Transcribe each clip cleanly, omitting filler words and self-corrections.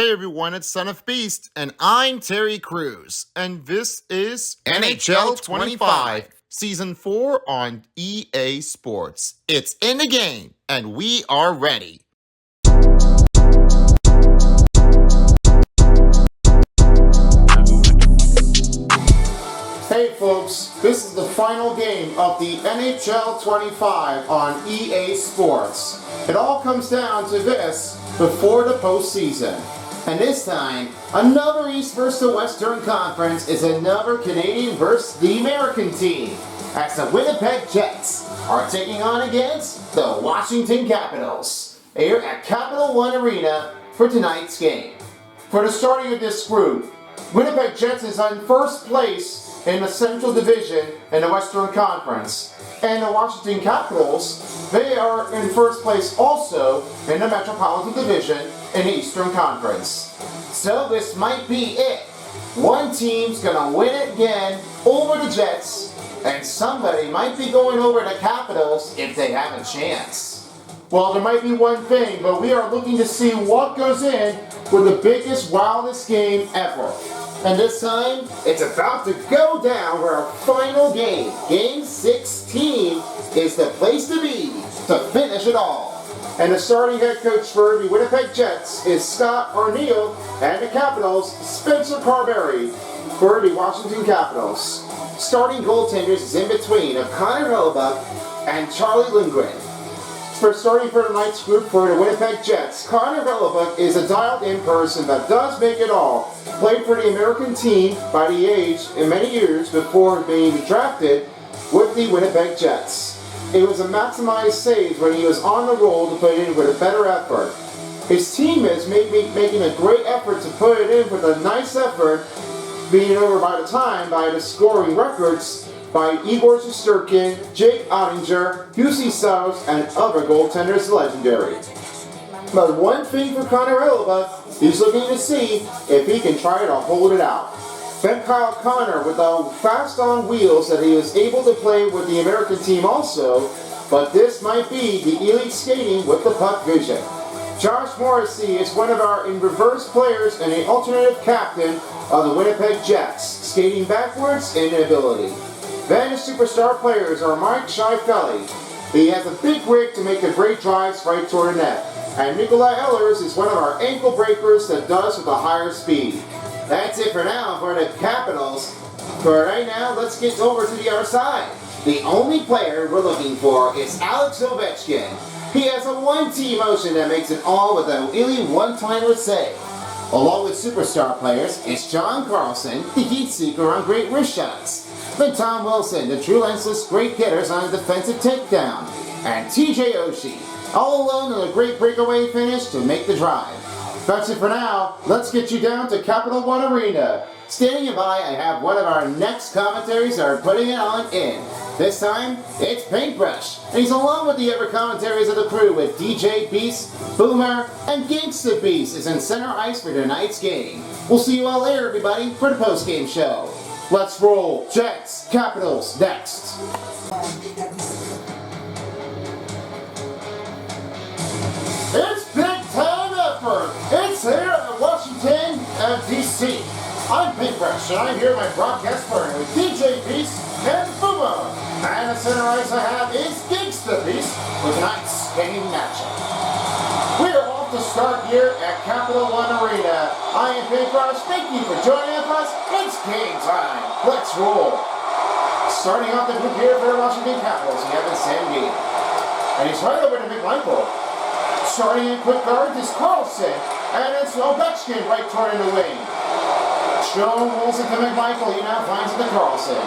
Hey everyone, it's Son of Beast, and I'm Terry Crews, and this is NHL 25, Season 4 on EA Sports. It's in the game, and we are ready. Hey folks, this is the final game of the NHL 25 on EA Sports. It all comes down to this before the postseason. And this time, another East versus Western Conference is another Canadian versus the American team, as the Winnipeg Jets are taking on against the Washington Capitals here at Capital One Arena for tonight's game. For the starting of this group, Winnipeg Jets is in first place in the Central Division in the Western Conference, and the Washington Capitals, they are in first place also in the Metropolitan Division in the Eastern Conference. So this might be it. One team's gonna win it again over the Jets, and somebody might be going over the Capitals if they have a chance. Well, there might be one thing, but we are looking to see what goes in for the biggest, wildest game ever. And this time, it's about to go down for our final game. Game 16 is the place to be to finish it all. And the starting head coach for the Winnipeg Jets is Scott Arniel, and the Capitals, Spencer Carberry for the Washington Capitals. Starting goaltenders is in between of Connor Hellebuyck and Charlie Lindgren. Starting for tonight's group for the Winnipeg Jets, Connor Hellebuyck is a dialed-in person that does make it all. Played for the American team by the age in many years before being drafted with the Winnipeg Jets. It was a maximized save when he was on the roll to put it in with a better effort. His teammates making a great effort to put it in with a nice effort, being over by the time by the scoring records by Igor Shesterkin, Jake Ottinger, Jussi Saros, and other goaltenders legendary. But one thing for Connor Hellebuyck, he's looking to see if he can try to hold it out. Then Kyle Connor with the fast on wheels that he was able to play with the American team also, but this might be the elite skating with the puck vision. Josh Morrissey is one of our in-reverse players and an alternative captain of the Winnipeg Jets, skating backwards in ability. Then the superstar players are Mike Scheifele. He has a big rig to make the great drives right toward the net. And Nikolai Ehlers is one of our ankle breakers that does with a higher speed. That's it for now for the Capitals. For right now, let's get over to the other side. The only player we're looking for is Alex Ovechkin. He has a one-team motion that makes it all with a really one-timer save. Along with superstar players, it's John Carlson, the heat seeker on great wrist shots. Then Tom Wilson, the true lensless great getters on a defensive takedown. And TJ Oshie, all alone in a great breakaway finish to make the drive. That's it for now. Let's get you down to Capital One Arena. Standing by, I have one of our next commentaries that are putting it on in. This time, it's Paintbrush, and he's along with the other commentaries of the crew with DJ Beast, Boomer, and Gangsta Beast is in center ice for tonight's game. We'll see you all later, everybody, for the post-game show. Let's roll Jets, Capitals, next. It's big time effort. It's here at Washington and DC. I'm Paintbrush, and I'm here with my broadcast partner with DJ Beast and Boomer. And the center ice I have is Gangsta Beast with tonight's game matchup. We are off to start here at Capital One Arena. I am Paintbrush. Thank you for joining us. It's game time. Let's roll. Starting off the group here for the Washington Capitals, we have Sandy. And he's right over to McMichael. Starting in quick guard is Carlson. And it's Ovechkin right toward the wing. Stone rolls into McMichael. He now finds it to Carlson.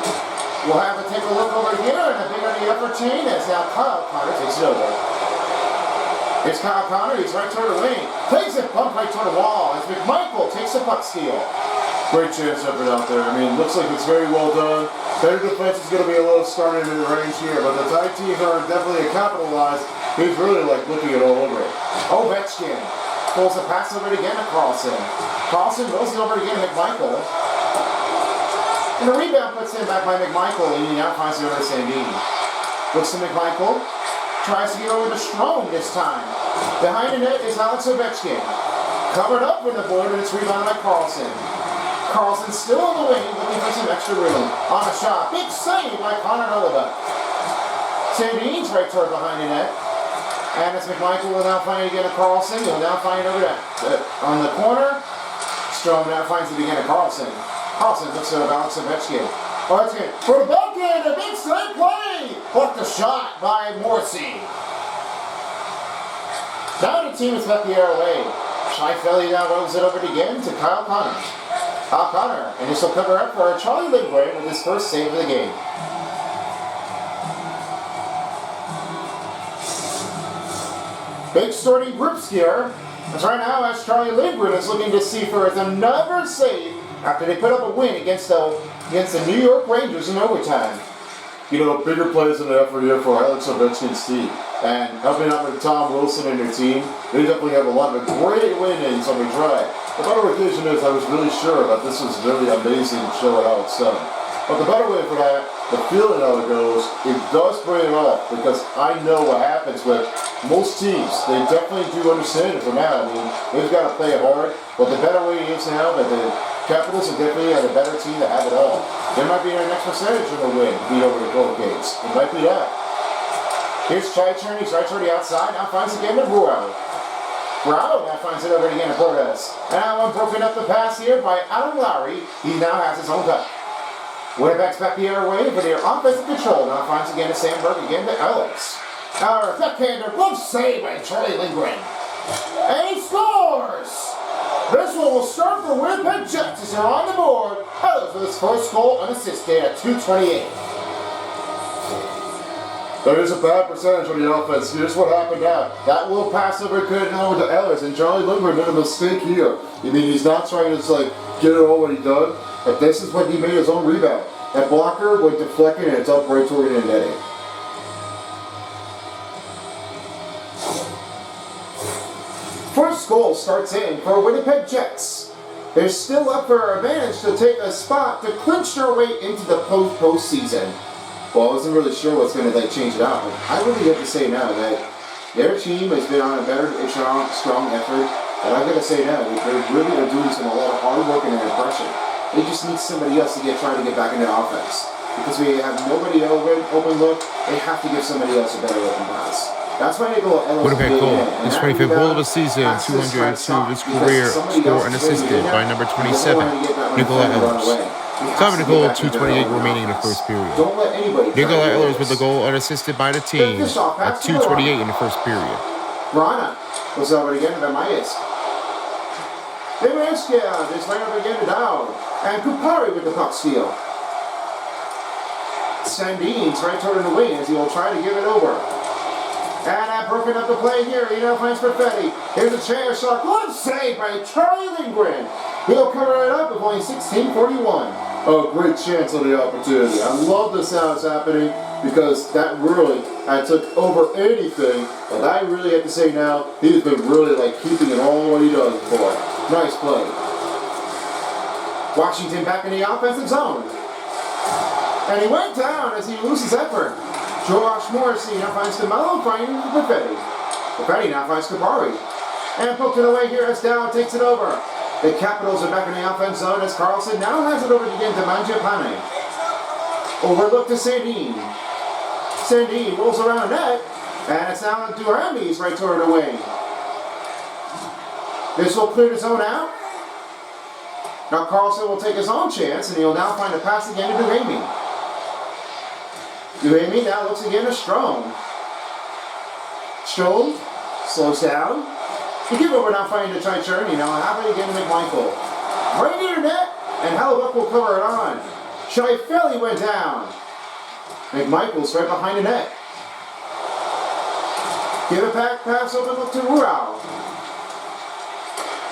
We'll have to take a look over here and a big on the upper chain as now Kyle Connor takes it over. Here's Kyle Connor. He's right toward the wing. Takes it, bump right toward the wall as McMichael takes the puck steal. Great chance effort out there. I mean, looks like it's very well done. Better defense is going to be a little started in the range here, but the tight teams are definitely capitalized. He's really like looking it all over it. Ovechkin pulls the pass over again to Carlson. Carlson rolls it over again to McMichael. And the rebound puts him back by McMichael, and he now finds it over to Sandin. Looks to McMichael. Tries to get over to Strome this time. Behind the net is Alex Ovechkin. Covered up from the board, and it's rebounded by Carlson. Carlson still on the wing, looking for some extra room. On a shot, big save by Connor Hellebuyck. Sandin's right toward behind the net. And it's McMichael will now find it again to Carlson. He'll now find it over there. On the corner, Strome now finds it again to Carlson. Carlson looks at Alex Ovechkin. Ovechkin for the backhand, a big save play! Blocked the shot by Morrissey. Now the team is left the air away. Scheifele now rolls it over again to Kyle Connor. Kyle Connor, and this will cover up for Charlie Lindgren with his first save of the game. Big starting groups here. As right now, as Charlie Lindgren is looking to see for another save after they put up a win against the New York Rangers in overtime. You know, bigger plays in the effort here for Alex Ovechkin's team. And helping out with Tom Wilson and their team, they definitely have a lot of great win-ins on the drive. The better occasion is I was really sure that this was really amazing to show it how it's done. But the better way for that, the feeling how it goes, it does bring it up because I know what happens with most teams. They definitely do understand it from now. I mean, they've got to play it hard. But the better way is now that the Capitals are definitely a better team to have it all. There might be their next percentage of the win beat over the Gold Gates. It might be that. Here's Chychrun. He's right toward the outside. Now finds again to Ruel. Ruel now finds it over again to Cortez. And now broken up the pass here by Adam Lowry. He now has his own cut. Winnipeg's back the other way for their offensive control. Now finds again to Sandberg, again to Ellis. Our backhander, glove save by Charlie Lindgren. And he scores! This one will start for Winnipeg Jets as they're on the board. Ellis with his first goal unassisted at 2:28. There is a bad percentage on the offense. Here's what happened now. That little pass over could over to Ellis, and Charlie Lindgren made a mistake here. I mean, he's not trying to like get it all what he done, but this is when he made his own rebound. That blocker went deflecting, and it's up right toward the netting. First goal starts in for Winnipeg Jets. They're still up for an advantage to take a spot to clinch their way into the postseason. Well, I wasn't really sure what's going to change it out, but I really have to say now that their team has been on a better, strong effort. And I've got to say now, they really are doing a lot of hard work and impression. They just need somebody else to try to get back into offense. Because we have nobody open look, they have to give somebody else a better open pass. That's why Nicola Ellis Winnipeg goal. His 25th goal of the season, 202 of his career, score unassisted by number 27, Nicola Ellis. Time to goal, 2:28 remaining in the first period. Nicola Ellis with the goal unassisted by the team at 2:28 in the first period. Rana was over again to Myers. Demerskia is right up again to Down. And Kupari with the puck steal. Sandin's right toward the wing as he will try to give it over. And broken up the play here. He now finds Perfetti. Here's a chair shot. Good save by Charlie Lindgren. He'll cover it up with only 16:41. Oh, great chance on the opportunity. I love this how it's happening because that really, I took over anything. But I really have to say now, he's been really keeping it all what he does before. Nice play. Washington back in the offensive zone. And he went down as he loses effort. Josh Morrissey now finds DeMello, finding Perfetti. Perfetti now finds Kupari. And poked it away here as Dow takes it over. The Capitals are back in the offense zone as Carlson now has it over again to Mangiapane. Overlooked to Sandin. Sandin rolls around net, and it's now Duhamie's right toward the wing. This will clear the zone out. Now Carlson will take his own chance, and he'll now find a pass again to Duhamie. Duhamie now looks again to Strome. Strome slows down. The giveover now finding the Chychrun. Now have it again to McMichael. Right near net, and Hellebuyck will cover it on. Scheifele went down. McMichael's right behind the net. Give a pass open look to Ruel.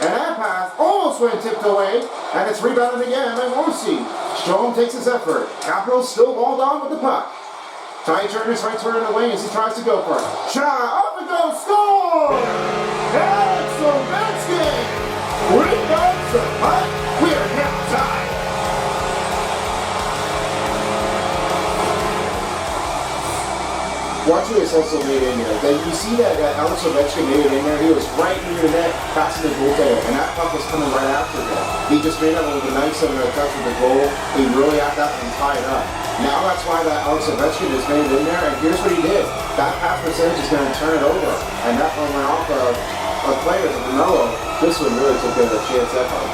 And that pass almost went tipped away, and it's rebounded again by Morrissey. Strome takes his effort. Capitals still walled on with the puck. Chychrun is right toward the wing as he tries to go for it. Shot, up and goes, score! Alex Ovechkin rebounds the puck. We are now tied. Martinez also made it in there. Then you see that Alex Ovechkin made it in there. He was right near the net, passing the goaltender, and that puck was coming right after him. He just made it with a nice touch with the goal. He really had that one tied up. Now that's why that Alex Ovechkin is made it in there, and here's what he did. That pass percentage is going to turn it over, and that one went off of players of Melo. This one really took a chance that time.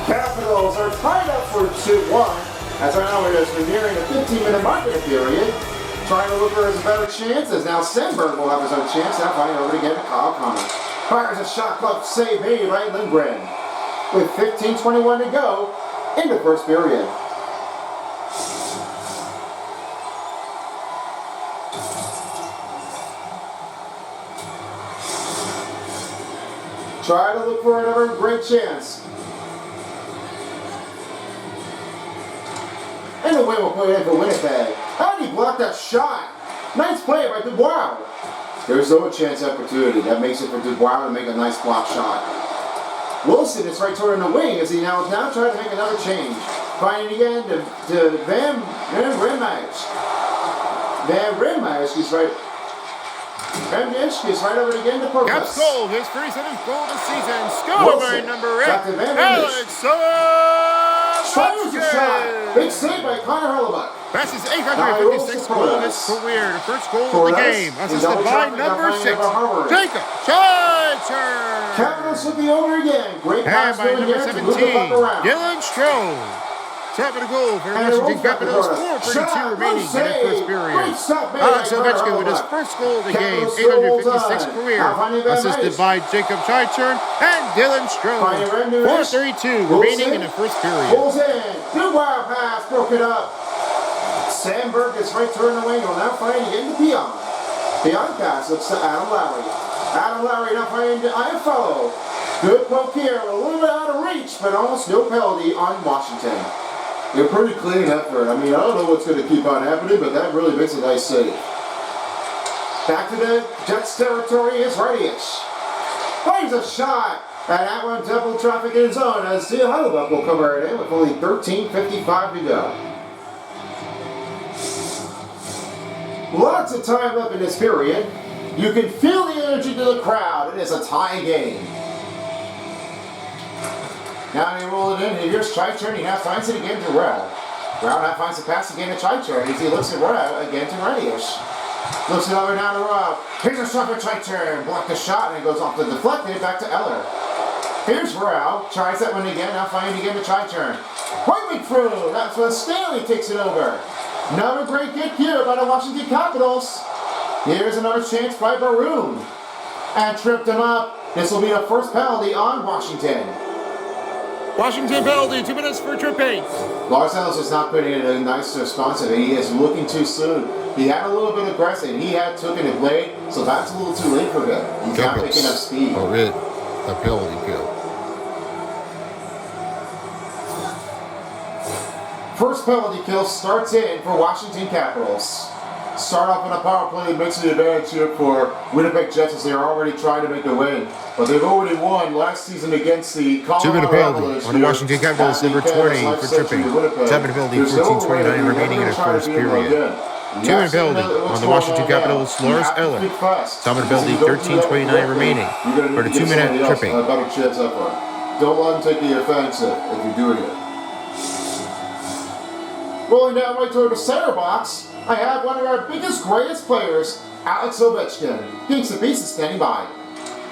Capitals are tied up for 2-1. As right now we're nearing the 15-minute mark of the period. Trying to look for his better chances. Now Sandberg will have his own chance. Now finding over again to Kyle Connor. Fires a shot clock save made by Lindgren. With 15:21 to go in the first period. Try to look for another great chance. And the win will put it in for Winnipeg. How did he block that shot? Nice play by Dubois. There's no chance opportunity. That makes it for Dubois to make a nice block shot. Wilson is right toward the wing as he now trying to make another change. Finding again to Van Riemeijer. Van Riemeijer is right. Van Riemeijer is right over again to Portis. Caps goal, his 37th goal this season. Scored by number 8, Alex Ovechkin. Big save by Connor Hellebuyck. That's his 856th goal of his career. The first goal of the game. Assisted by number 6, Jacob Schweitzer. Capitals looking over again. Great pass by number 17, Dylan Strome. Top of the goal for the Washington Capitals. 4:32 remaining in the first period. Alex Ovechkin with his first goal of the game. 856th career. Assisted by Jacob Schweitzer and Dylan Strome. 4:32 remaining in the first period. Pulls in. Good wild pass. Broke it up. Sandberg is right turning the wing. Will now find again to Pion. Pion pass looks to Adam Lowry. Adam Lowry now finding to Iafallo. Good poke here. A little bit out of reach, but almost no penalty on Washington. A pretty clean effort. I mean, I don't know what's going to keep on happening, but that really makes a nice save. Back to the Jets territory is Radius. Finds a shot. And that one double traffic in zone as Steel Hellebuyck will cover it in with only 13:55 to go. Lots of time left in this period. You can feel the energy to the crowd. It is a tie game. Now they roll it in. Here's Schweitzer. He now finds it again to Rao. Rao now finds the pass again to Schweitzer. As he looks at Rao again to Radius. Looks it over down to Rao. Here's a shot for Schweitzer. Block the shot and it goes off the deflected back to Eller. Here's Rao. Tries that one again. Now finding again to Schweitzer. Right through. That's when Stanley takes it over. Another great kick here by the Washington Capitals. Here's another chance by Baroon. And tripped him up. This will be the first penalty on Washington. Washington penalty, 2 minutes for tripping. Lars Ellis was not putting in a nice response. He is looking too soon. He had a little bit of aggressive. He had taken a blade, so that's a little too late for him. He's not picking up speed. Oh, it. A penalty kill. First penalty kill starts in for Washington Capitals. Start off on a power play, makes an advantage here for Winnipeg Jets as they are already trying to make a win. But they've already won last season against the Colorado 2-minute penalty on the Washington Capitals, number 20 for tripping. 7-minute penalty, 14:29 remaining in the first period. 2-minute penalty on the Washington Capitals, Lars Eller. 7-minute penalty, 13:29 remaining for the 2-minute tripping. Don't let them take the offensive if you're doing it. Rolling down right toward the center box, I have one of our biggest, greatest players, Alex Ovechkin. Kings and Pieces standing by.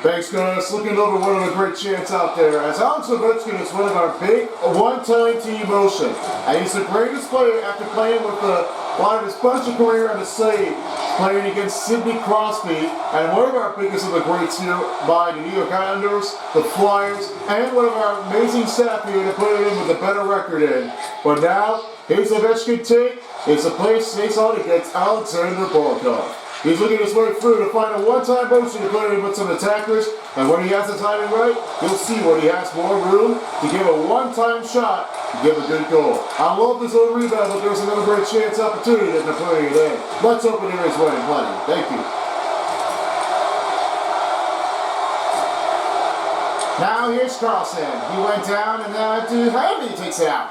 Thanks, guys. Looking over one of the great chants out there. As Alex Ovechkin is one of our big one-time team motion. And he's the greatest player after playing with a lot of his bunch of career in the city, playing against Sidney Crosby, and one of our biggest of the greats here by the New York Islanders, the Flyers, and one of our amazing staff here to put it in with a better record in. But now, here's Ovechkin take. It's a play snakes on against Alexander Barkov. He's looking his way through to find a one-time motion to put it in with some attackers, and when he has the timing right, you'll see when he has more room to give a one-time shot to give a good goal. I love this little rebound, but there's another great chance opportunity that they're playing it in. Let's open here is winning plenty. Thank you. Now here's Carlson. He went down and now to Hamby takes it out.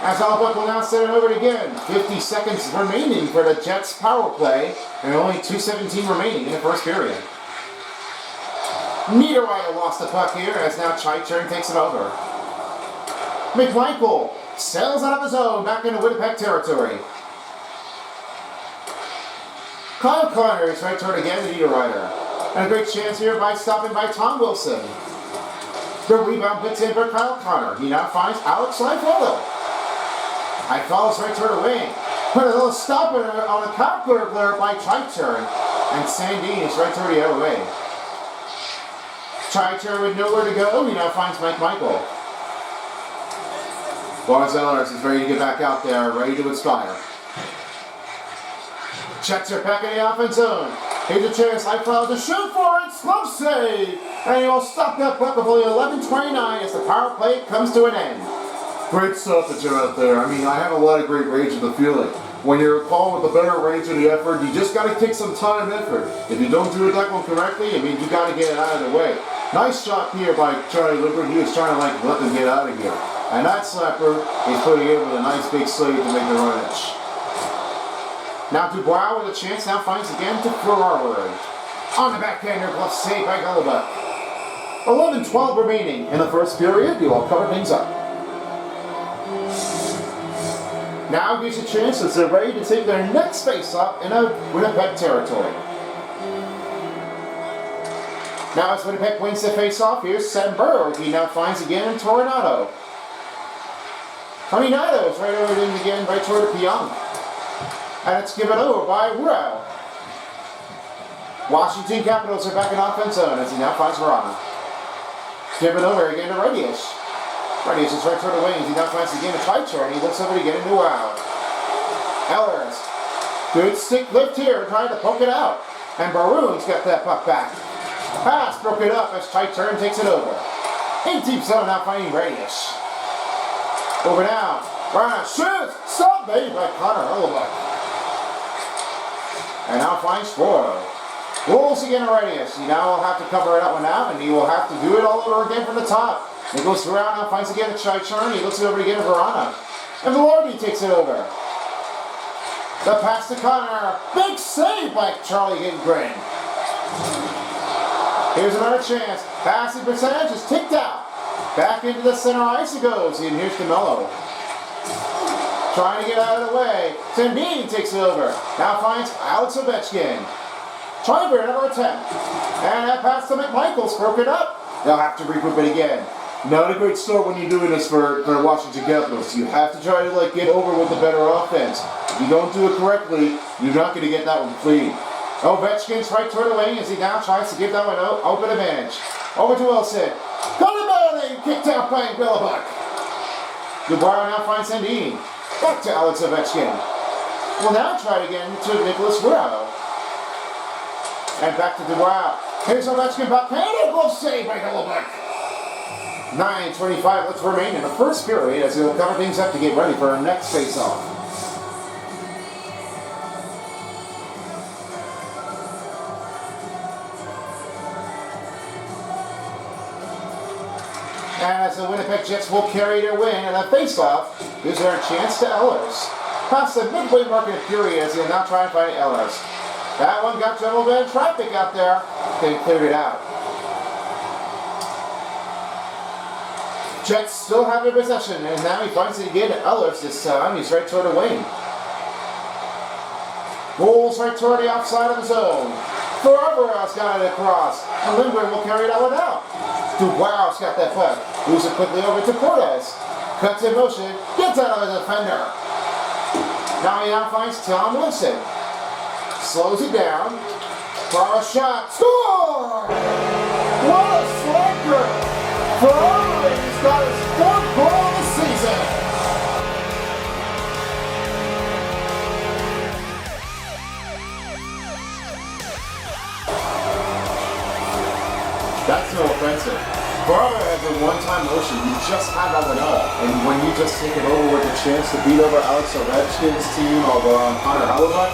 As Albuck will now send it over again. 50 seconds remaining for the Jets power play, and only 2:17 remaining in the first period. Niederreiter lost the puck here as now Chychern takes it over. McMichael sails out of his zone back into Winnipeg territory. Kyle Connor is right toward again to Niederreiter. And a great chance here by stopping by Tom Wilson. The rebound puts in for Kyle Connor. He now finds Alex Liffellow. I follows right toward the wing. Put a little stop on a counter player by Chychern. And Sandin is right toward the other way. Chychern with nowhere to go. He now finds Mike Michael. Lars Ellers is ready to get back out there, ready to inspire. Checks are back in the offense zone. Here's a chance. Liffellow to shoot for it. Slow save. And he will stop that puck with only 11:29 as the power play comes to an end. Great stuff that you're out there. I mean, I have a lot of great range of the feeling. When you're calling with a better range of the effort, you just got to take some time and effort. If you don't do that one correctly, I mean, you got to get it out of the way. Nice shot here by Charlie Lindgren. He was trying to let them get out of here. And that slapper is putting in with a nice big save to make the run edge. Now Dubois with a chance now finds again to forward. On the backhander, glove save by Gullibuck. 11-12 remaining in the first period. You will cover things up. Now gives a chance as they're ready to take their next face-off in a Winnipeg territory. Now as Winnipeg wins the face-off, here's Sandberg. He now finds again Tornado. Tornado is right over him again, right toward the Pionk. And it's given over by Rao. Washington Capitals are back in offense zone as he now finds Verona. Given over again to Radius. Radius is right toward the wings. He now finds the game of Chychern. He looks over to get into Wow. Ellers. Good stick lift here, trying to poke it out. And Baroon's got that puck back. Pass broke it up as Chychern takes it over. In deep zone now finding Radius. Over now. Verona shoots. Stop made by Connor Hellebuyck. And now finds Spohr. Rolls again to Radius. He now will have to cover it up one out, and he will have to do it all over again from the top. He goes around now, finds again to Chychern. He looks it over again to Verona. And Velarde takes it over. The pass to Connor. Big save by Charlie Lindgren. Here's another chance. Passing percentage is ticked out. Back into the center ice it goes. And here's DeMello. Trying to get out of the way. Sandin takes it over. Now finds Alex Ovechkin. Trying for another attempt. And that pass to McMichael's broken up. They'll have to regroup it again. Not a great start when you're doing this for Washington Capitals. You have to try to get over with the better offense. If you don't do it correctly, you're not going to get that one clean. Ovechkin's right toward the wing as he now tries to give that one open advantage. Over to Wilson. Got him out and kicked out by Gullibuck. Dubois now finds Sandin. Back to Alex Ovechkin. We'll now try it again to Nicholas Rao. And back to Dubois. Here's Ovechkin back. And a glove save by Gullibuck. 9:25 left to remain in the first period as we'll cover things up to get ready for our next face-off. As the Winnipeg Jets will carry their win in a face-off, gives their chance to Ellers. Past the midway mark in the period as he'll now try and find Ellers. That one got jumbled in traffic out there. They cleared it out. Jets still have their possession, and now he finds it again to Ellers this time. He's right toward the wing. Rolls right toward the outside of the zone. Forever's got it across. And Lindgren will carry that one out. Dubois got that puck. Moves it quickly over to Cortez. Cuts in motion. Gets out of the defender. Now he now finds Tom Wilson. Slows it down. For a shot. Score! What a slacker! Forever he's got his fourth goal of the season. That's no offensive. Forever has a one-time motion. You just have that one up. And when you just take it over with a chance to beat over Alex Ovechkin's team over Connor Hellebuyck,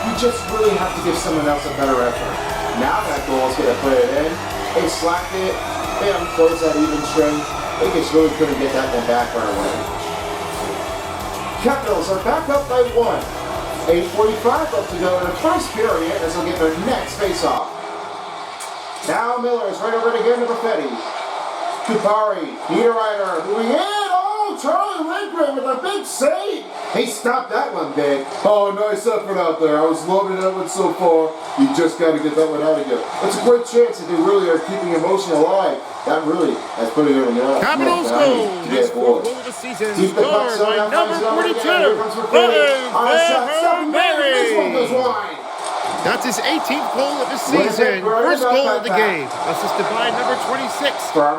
you just really have to give someone else a better effort. Now that goal is going to put it in. They slacked it. They unclosed that even string. They just really couldn't get that one back right away. Capitals are back up by 1. 8:45 left to go in the first period as they'll get their next face-off. Now Miller is right over it again to Perfetti. Kupari, Niederreiter, moving in. Oh, Charlie Lindgren with a big save. He stopped that one big. Oh, nice effort out there. I was loving that one so far. You just got to get that one out of you. It's a great chance if they really are keeping emotion alive. That really has put it in the Capitals goal. His fourth goal of the season. Scored by number 42. This one goes wide. That's his 18th goal of the season. First goal of the game. Assisted by number 26.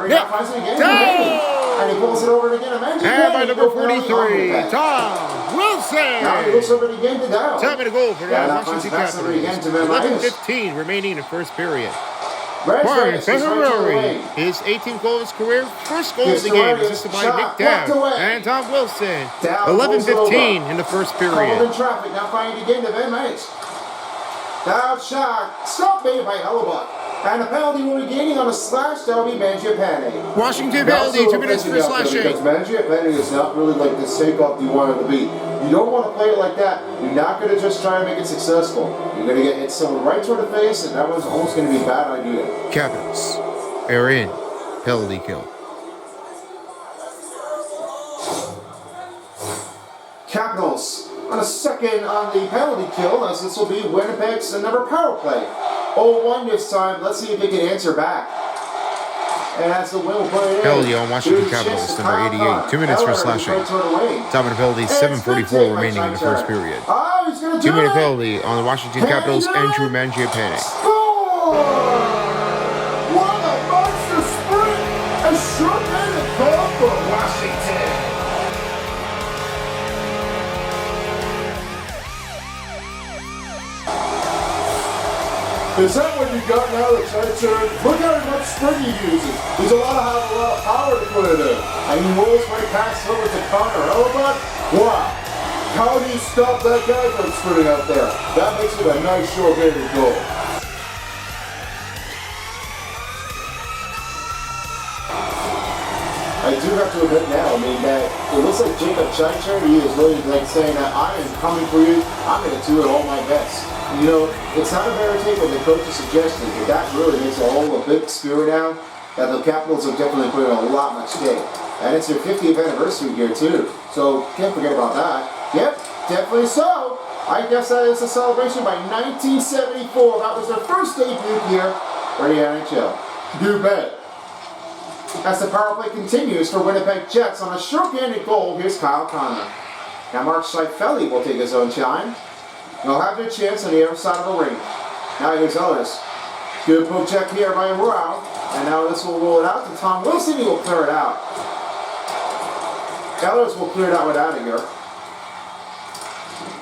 Nick Dow. And he pulls it over again. And by number 43, Tom Wilson. Now he looks over again to Dow. Time to goal for the Washington Capitals. 11:15 remaining in the first period. Brian February, his 18th goal of his career, first goal of the game, assisted by Nick Dow and Tom Wilson. 11:15 in the first period. In traffic, now finding again to Van Maes. Dow shot, stop made by Hellebuck. And a penalty will be gaining on a slash, that will be Mangiapane. Washington penalty, 2 minutes for slashing. Because Mangiapane is not really like the takeoff you want it to be. You don't want to play it like that. You're not going to just try and make it successful. You're going to get hit someone right toward the face, and that one's almost going to be a bad idea. Capitals are in penalty kill. Capitals on a second on the penalty kill, as this will be Winnipeg's another power play. 0-1 this time. Let's see if they can answer back. And as the win will put it in. Penalty on Washington Capitals, number 88. 2 minutes for slashing. Time of the penalty, 7:44 remaining in the first period. 2-minute penalty on the Washington Capitals, Andrew Mangiapane. What a monster sprint! A short-handed goal for Washington. Is that what you got now, the Church? Look at how much sprint he uses. There's a lot of power to put it in. And he rolls right past over to Connor Hellebuck. Wow. How do you stop that guy from sprinting out there? That makes it a nice short-handed goal. I do have to admit now, that it looks like Jacob Scheicher, he is really like saying that I am coming for you. I'm going to do it all my best. It's not a better take what the coach is suggesting, but that really makes a big spirit down that the Capitals have definitely put in a lot much stake. And it's their 50th anniversary here too, so can't forget about that. Yep, definitely so. I guess that is a celebration by 1974. That was their first debut here for the NHL. You bet. As the power play continues for Winnipeg Jets on a short-handed goal, here's Kyle Connor. Now Mark Scheifele will take his own time. They'll have their chance on the other side of the ring. Now here's Ellis. Good poke check here by Rao. And now this will roll it out to Tom Wilson. He will clear it out. Ellis will clear it out without it here.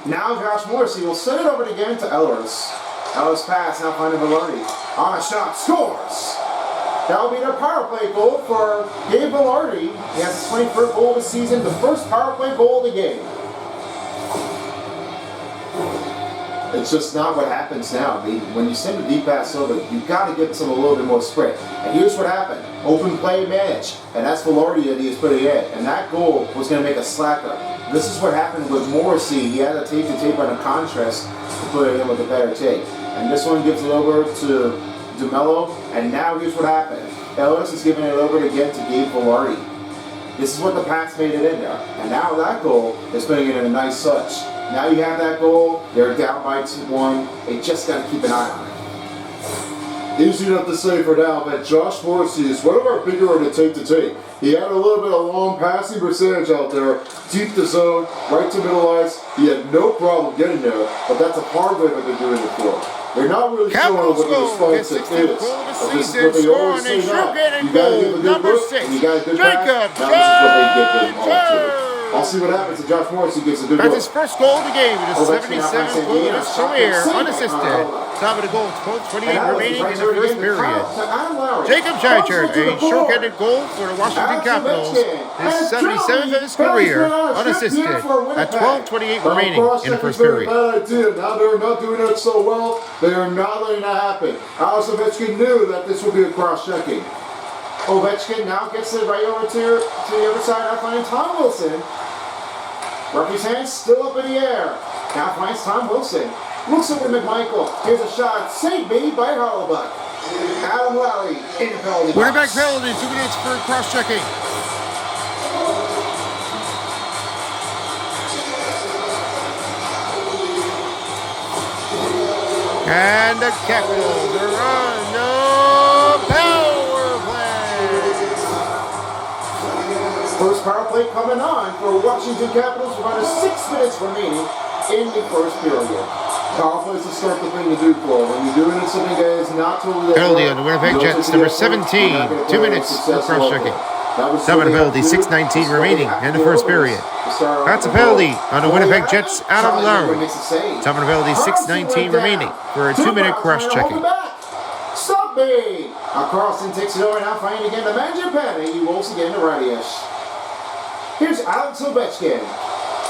Now Josh Morrissey will send it over again to Ellis. Ellis pass, now finding Velarde. On a shot, scores! That will be their power play goal for Gabe Velarde. He has his 21st goal of the season, the first power play goal of the game. It's just not what happens now. When you send a deep pass over, you've got to give them a little bit more sprint. And here's what happened. Open play advantage. And that's Velarde that he is putting in. And that goal was going to make a slacker. This is what happened with Morrissey. He had to take the tape on a contrast to put it in with a better take. And this one gives it over to DeMello. And now here's what happened. Ellis is giving it over again to Gabe Velarde. This is what the Pats made it in there. And now that goal is putting it in a nice touch. Now you have that goal, they're down by 2-1. They just got to keep an eye on it. Easy enough to say for now, but Josh Morrissey is one of our bigger on the tape to take. He had a little bit of long passing percentage out there, deep the zone, right to middle ice. He had no problem getting there, but that's a hard way that they're doing it for. They're not really showing what the response is. This is what they always say now. You got to give a good look, and you got a good pass. Now this is what they get them off to. I'll see what happens if Josh Morrissey gives a good That's goal. his first goal of the game. It is 77th goal of his career, unassisted. Top of the goal, 12:28 remaining in the first period. Jacob Scheicher, a short-handed goal for the Washington Capitals. His 77th of his career, unassisted, at 12:28 remaining in the first period. Bad idea. Now they're not doing it so well. They are not letting that happen. Alex Ovechkin knew that this would be a cross-checking. Ovechkin now gets it right over to the other side. I find Tom Wilson. Referee's hands still up in the air. Now finds Tom Wilson. Looks over to McMichael. Here's a shot. Saved made by Hollenbeck. Adam Lally in the penalty box. Winning back penalty. 2 minutes for cross-checking. And the Capitals are on the power play. First power play coming on for Washington Capitals. We're under 6 minutes remaining in the first period. Power play is the start the thing to do for. When you're doing it, something guys not totally. Penalty on the Winnipeg Jets, number 17. 2 minutes for cross-checking. Time on the penalty, 6:19 remaining in the first period. That's a penalty on the Winnipeg Jets, Adam Lowry. Time on the penalty, 6:19 remaining for a 2-minute cross-checking. Stop me! Carlson takes it over now, finding again the manager Penny. He rolls again to right-ish. Here's Alex Ovechkin.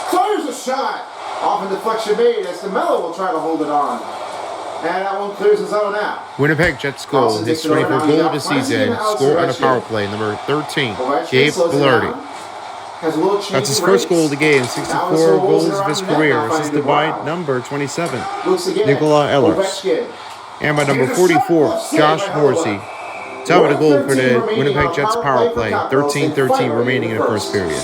Fires a shot. Off in deflection made as DeMello will try to hold it on. And that one clears his zone out. Winnipeg Jets goal, his 24th goal of the season. Score on a power play, number 13, Gabe Velarde. That's his first goal of the game, 64 goals of his career, assisted by number 27, Nikolai Ehlers. And by number 44, Josh Horsey. Top of the goal for the Winnipeg Jets power play, 13-13 remaining in the first period.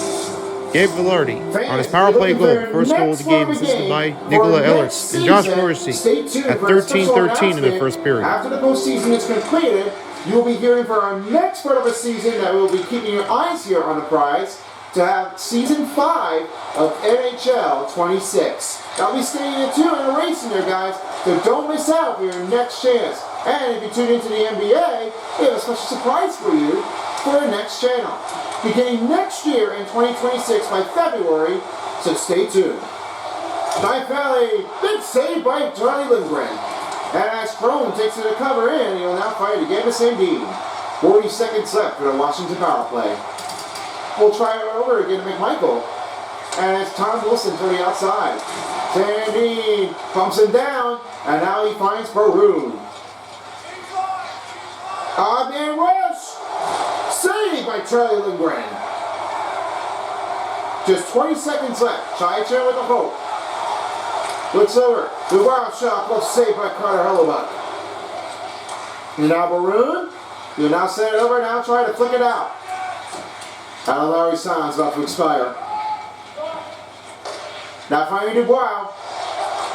Gabe Velarde on his power play goal, first goal of the game, assisted by Nikolai Ehlers and Josh Horsey at 13-13 in the first period. After the postseason is completed, you'll be hearing for our next part of a season that we'll be keeping your eyes here on the prize to have Season 5 of NHL 26. I'll be staying in tune and racing there, guys, so don't miss out for your next chance. And if you tune into the NBA, we have a special surprise for you for our next channel. Beginning next year in 2026 by February, so stay tuned. Knife Valley, big save by Charlie Lindgren. And as Crone takes it to cover in, he'll now fire to Gambus Indeed. 40 seconds left for the Washington power play. We'll try it over again to McMichael. And it's Tom Wilson to the outside. Sandine pumps him down, and now he finds Baroon. Odd man rush! Saved by Charlie Lindgren. Just 20 seconds left. Chai-Chan with a hope. Looks over. The wild shot close saved by Carter Hellebuck. And now Baroon. He'll now send it over. Now try to flick it out. Alan Lowry's time is about to expire. Now finally Dubois.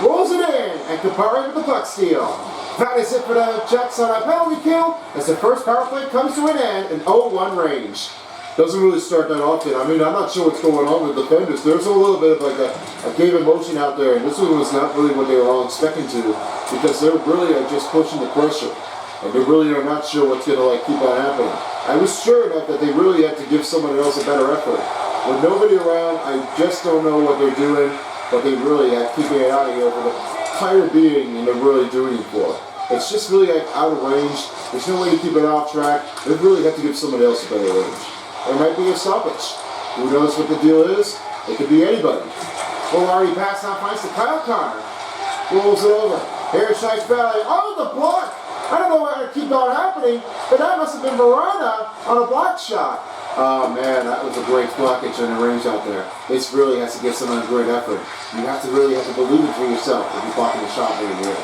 Rolls it in. And Kapari with the puck steal. That is it for the Jets on a penalty kill as the first power play comes to an end in 0-1 range. Doesn't really start that often. I mean, I'm not sure what's going on with the defenders. There's a little bit of like a game of motion out there, and this one was not really what they were all expecting to, because they're really just pushing the pressure, and they really are not sure what's going to keep on happening. I was sure enough that they really had to give someone else a better effort. With nobody around, I just don't know what they're doing, but they really are keeping it out of here for the entire being, and they're really doing it for. It's just really out of range. There's no way to keep it off track. They really have to give somebody else a better range. It might be a stoppage. Who knows what the deal is? It could be anybody. Well, already passed out, finds to Kyle Connor. Rolls it over. Here's Shice Valley. Oh, the block! I don't know why it keep on happening, but that must have been Verona on a block shot. Oh man, that was a great blockage in the range out there. This really has to get someone a great effort. You have to really believe it for yourself if you're blocking the shot very good.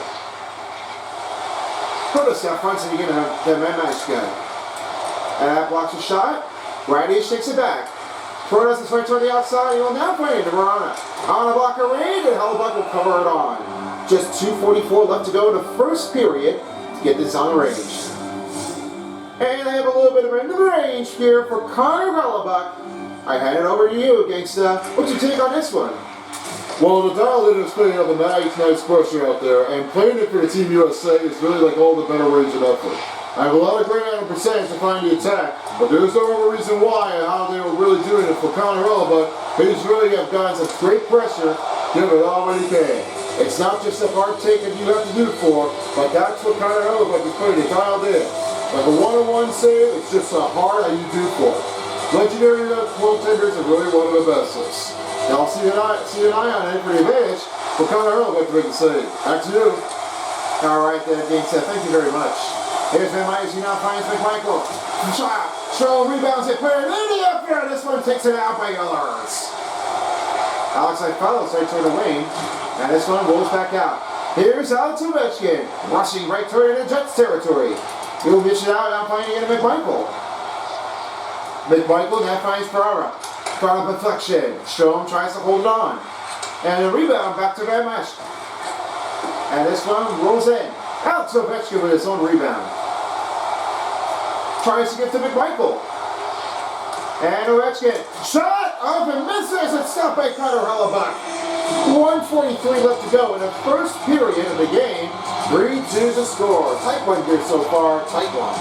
Curtis now fronts it again to the man-match guy. And that blocks a shot. Righty takes it back. Curtis is right toward the outside. He will now play into Verona. On a blocker range, and Hellebuck will cover it on. Just 2:44 left to go in the first period to get this on range. And I have a little bit of end of range here for Connor Hellebuck. I hand it over to you, Gangsta. What's your take on this one? Well, the Dial is putting up a nice pressure out there, and playing it for the Team USA is really all the better range of effort. I have a lot of great percentage to find the attack, but there's no real reason why and how they were really doing it for Connor Hellebuck. He's really have gotten some great pressure, give it all when he can. It's not just a hard take that you have to do it for, but that's what Connor Hellebuck is putting the Dial in. Like a one-on-one save, it's just a hard how you do for it. Legendary goaltenders are really one of the best. Now see an eye on it for the advantage, but Connor Hellebuck to make the save. Back to you. All right, then, Gangsta. Thank you very much. Here's Van Myers, he now finds McMichael. Show rebounds it, player in the affair. This one takes it out by Ehlers. Alex follows right toward the wing. And this one rolls back out. Here's Alex Ovechkin. Rushing right toward the Jets territory. He'll dish it out. Now finding it to McMichael. McMichael now finds Ferrara. Ferrara deflection. Strom tries to hold on. And a rebound back to Van Mesh. And this one rolls in. Alex Ovechkin with his own rebound. Tries to get to McMichael. And Ovechkin. Shot up and misses. It's stopped by Connor Hellebuck. 1:43 left to go in the first period of the game. 3-2 the score. Tight one here so far. Tight one.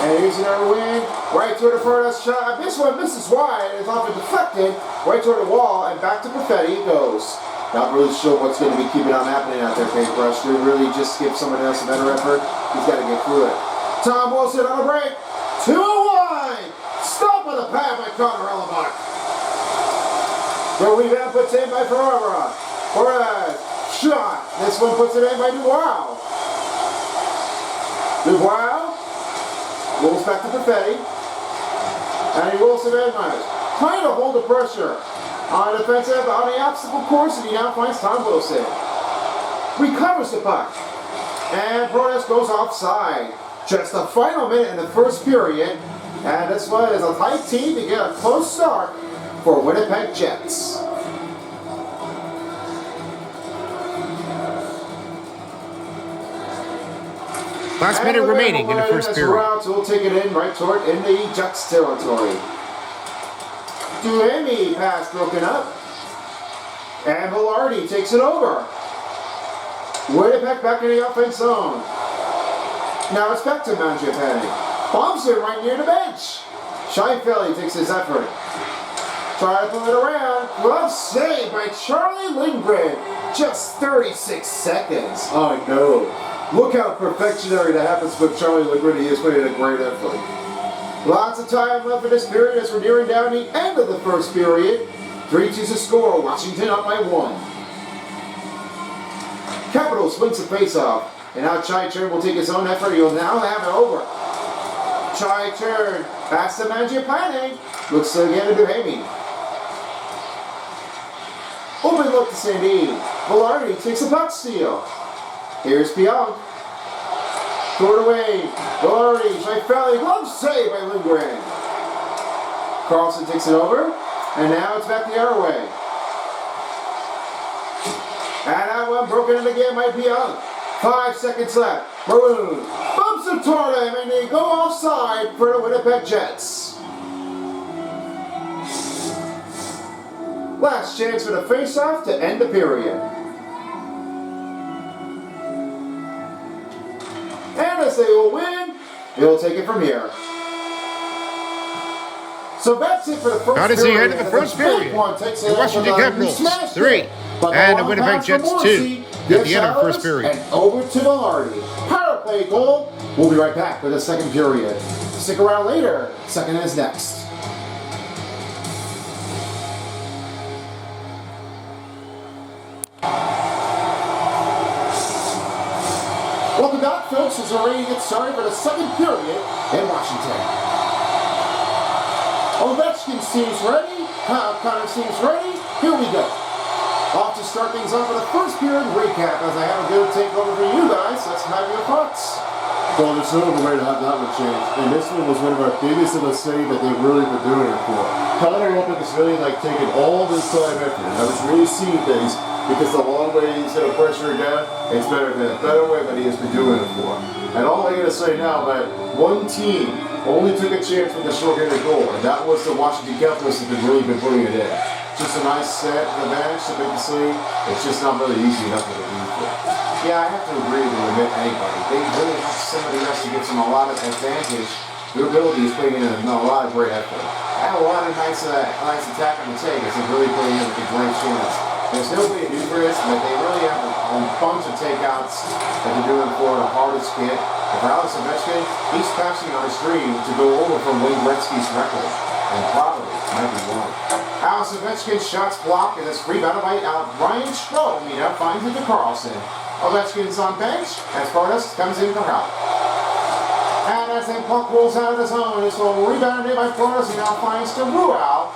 And here's another win. Right toward the first shot. This one misses wide. It's often deflected. Right toward the wall. And back to Perfetti it goes. Not really sure what's going to be keeping on happening out there, Paintbrush. Do really just give someone else a better effort? He's got to get through it. Tom Wilson on a break. 2-1. Stop with a pad by Connor Hellebuck. The rebound puts in by Ferrara. Perez. Shot. This one puts it in by Dubois. Dubois. Rolls back to Perfetti. And he rolls to Van Mesh. Trying to hold the pressure. On defensive, on the obstacle course, and he now finds Tom Wilson. Recovers the puck. And Protas goes offside. Just the final minute in the first period. And this one is a tight team to get a close start for Winnipeg Jets. Last minute remaining in the first period. So we'll take it in right toward in the Jets territory. Duhemi pass broken up. And Velarde takes it over. Winnipeg back in the offense zone. Now it's back to Mangiapane. Bombs it right near the bench. Scheifele takes his effort. Try to pull it around. Glove save by Charlie Lindgren. Just 36 seconds. Oh no. Look how perfectionary that happens with Charlie Lindgren. He is putting in a great effort. Lots of time left in this period as we're nearing down the end of the first period. 3-2 to score. Washington up by 1. Capitals wins the faceoff. And now Chai Turn will take his own effort. He'll now have it over. Chai Turn. Pass to Mangiapane. Looks to again to Duhemi. Open look to Sandin. Velarde takes a puck steal. Here's Pionk. Throw it away. Velarde. Scheifele. Glove save by Lindgren. Carlson takes it over. And now it's back the other way. And that one broken in again by Pionk. 5 seconds left. Maroon bumps it toward him, and they go offside for the Winnipeg Jets. Last chance for the faceoff to end the period. And as they will win, they'll take it from here. So that's it for the first period. That is the end of the first period. The Washington Capitals 3 and the Winnipeg Jets 2 at the end of the first period. And over to Velarde. Power play goal. We'll be right back with the second period. Stick around later. Second is next. Welcome back, folks, as we're ready to get started for the second period in Washington. Ovechkin's team's ready. Kyle Connor's team's ready. Here we go. Off to start things off with a first period recap as I have a good takeover for you guys. Let's have your thoughts. Well, there's no other way to have that one change. And this one was one of our biggest in the city that they've really been doing it for. Connor Hellebuck is really like taking all this time effort. And I was really seeing things because the long way he's going to pressure it down, it's better than a better way that he has been doing it for. And all I got to say now, that one team only took a chance with the short-handed goal, and that was the Washington Capitals that have really been putting it in. Just a nice set of the bench to make the save. It's just not really easy enough to do for. Yeah, I have to agree to admit anybody. They really have somebody else who gives them a lot of advantage. Their ability is putting in a lot of great effort. I had a lot of nice attack on the take as they're really putting in a great chance. There's nobody new for this, but they really have a bunch of takeouts that they're doing for the hardest hit. And for Alex Ovechkin, he's passing on a stream to go over from Wayne Gretzky's record. And probably might be one. Alex Ovechkin's shots blocked, and it's rebounded by Ryan Strome. He now finds it to Carlson. Ovechkin's on bench as Protas comes in for help. And As the puck rolls out of the zone, this will rebounded by Flores. He now finds to Ruau.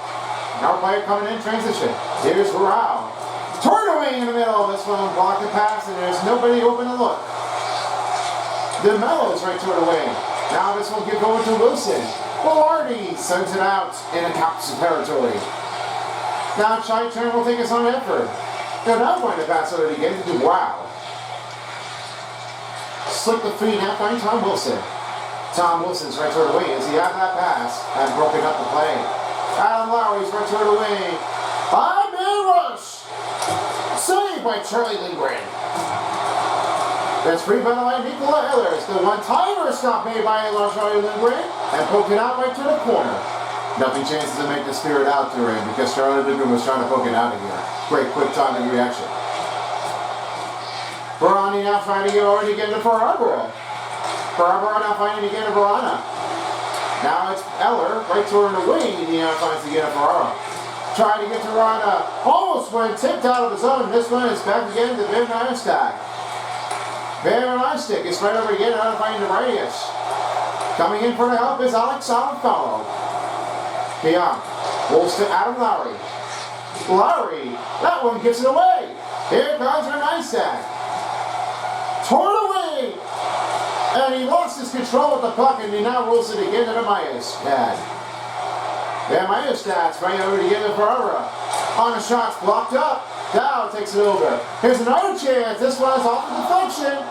Now player coming in transition. Here's Ruau. Turned away in the middle. This one blocked the pass, and there's nobody open to look. DeMello's right toward away. Now this will get going to Wilson. Velarde sends it out in a Caps territory. Now Chi-Turn will take his own effort. They're now going to pass it again to Wow. Slick the feed now finds Tom Wilson. Tom Wilson's right toward away as he had that pass and broken up the play. Adam Lowry's right toward away. Five-man rush. Saved by Charlie Lindgren. That's free by the line, Nicola Ehlers. The one-timer stop made by Charlie Lindgren and poke it out right to the corner. Nothing chances to make the spirit out to him because Charlie Lindgren was trying to poke it out of here. Great quick timing reaction. Barani now trying to get already get into Farabra. Farabra now finding to get to Barana. Now it's Eller right toward the wing. He now finds to get to Farabra. Trying to get to Rana. Almost went tipped out of the zone. This one is back again to Ben Nystack. Van Eystick is right over again, out of finding the radius. Coming in for the help is Alex Alfalo. Beyond. Rolls to Adam Lowry. Lowry, that one gives it away. Here comes our Nystack. Torn away. And he lost his control of the puck, and he now rolls it again to the Myerstad. Van Myerstad's right over to get it for Aura. On the shots, blocked up. Dow takes it over. Here's another chance. This one's off the deflection.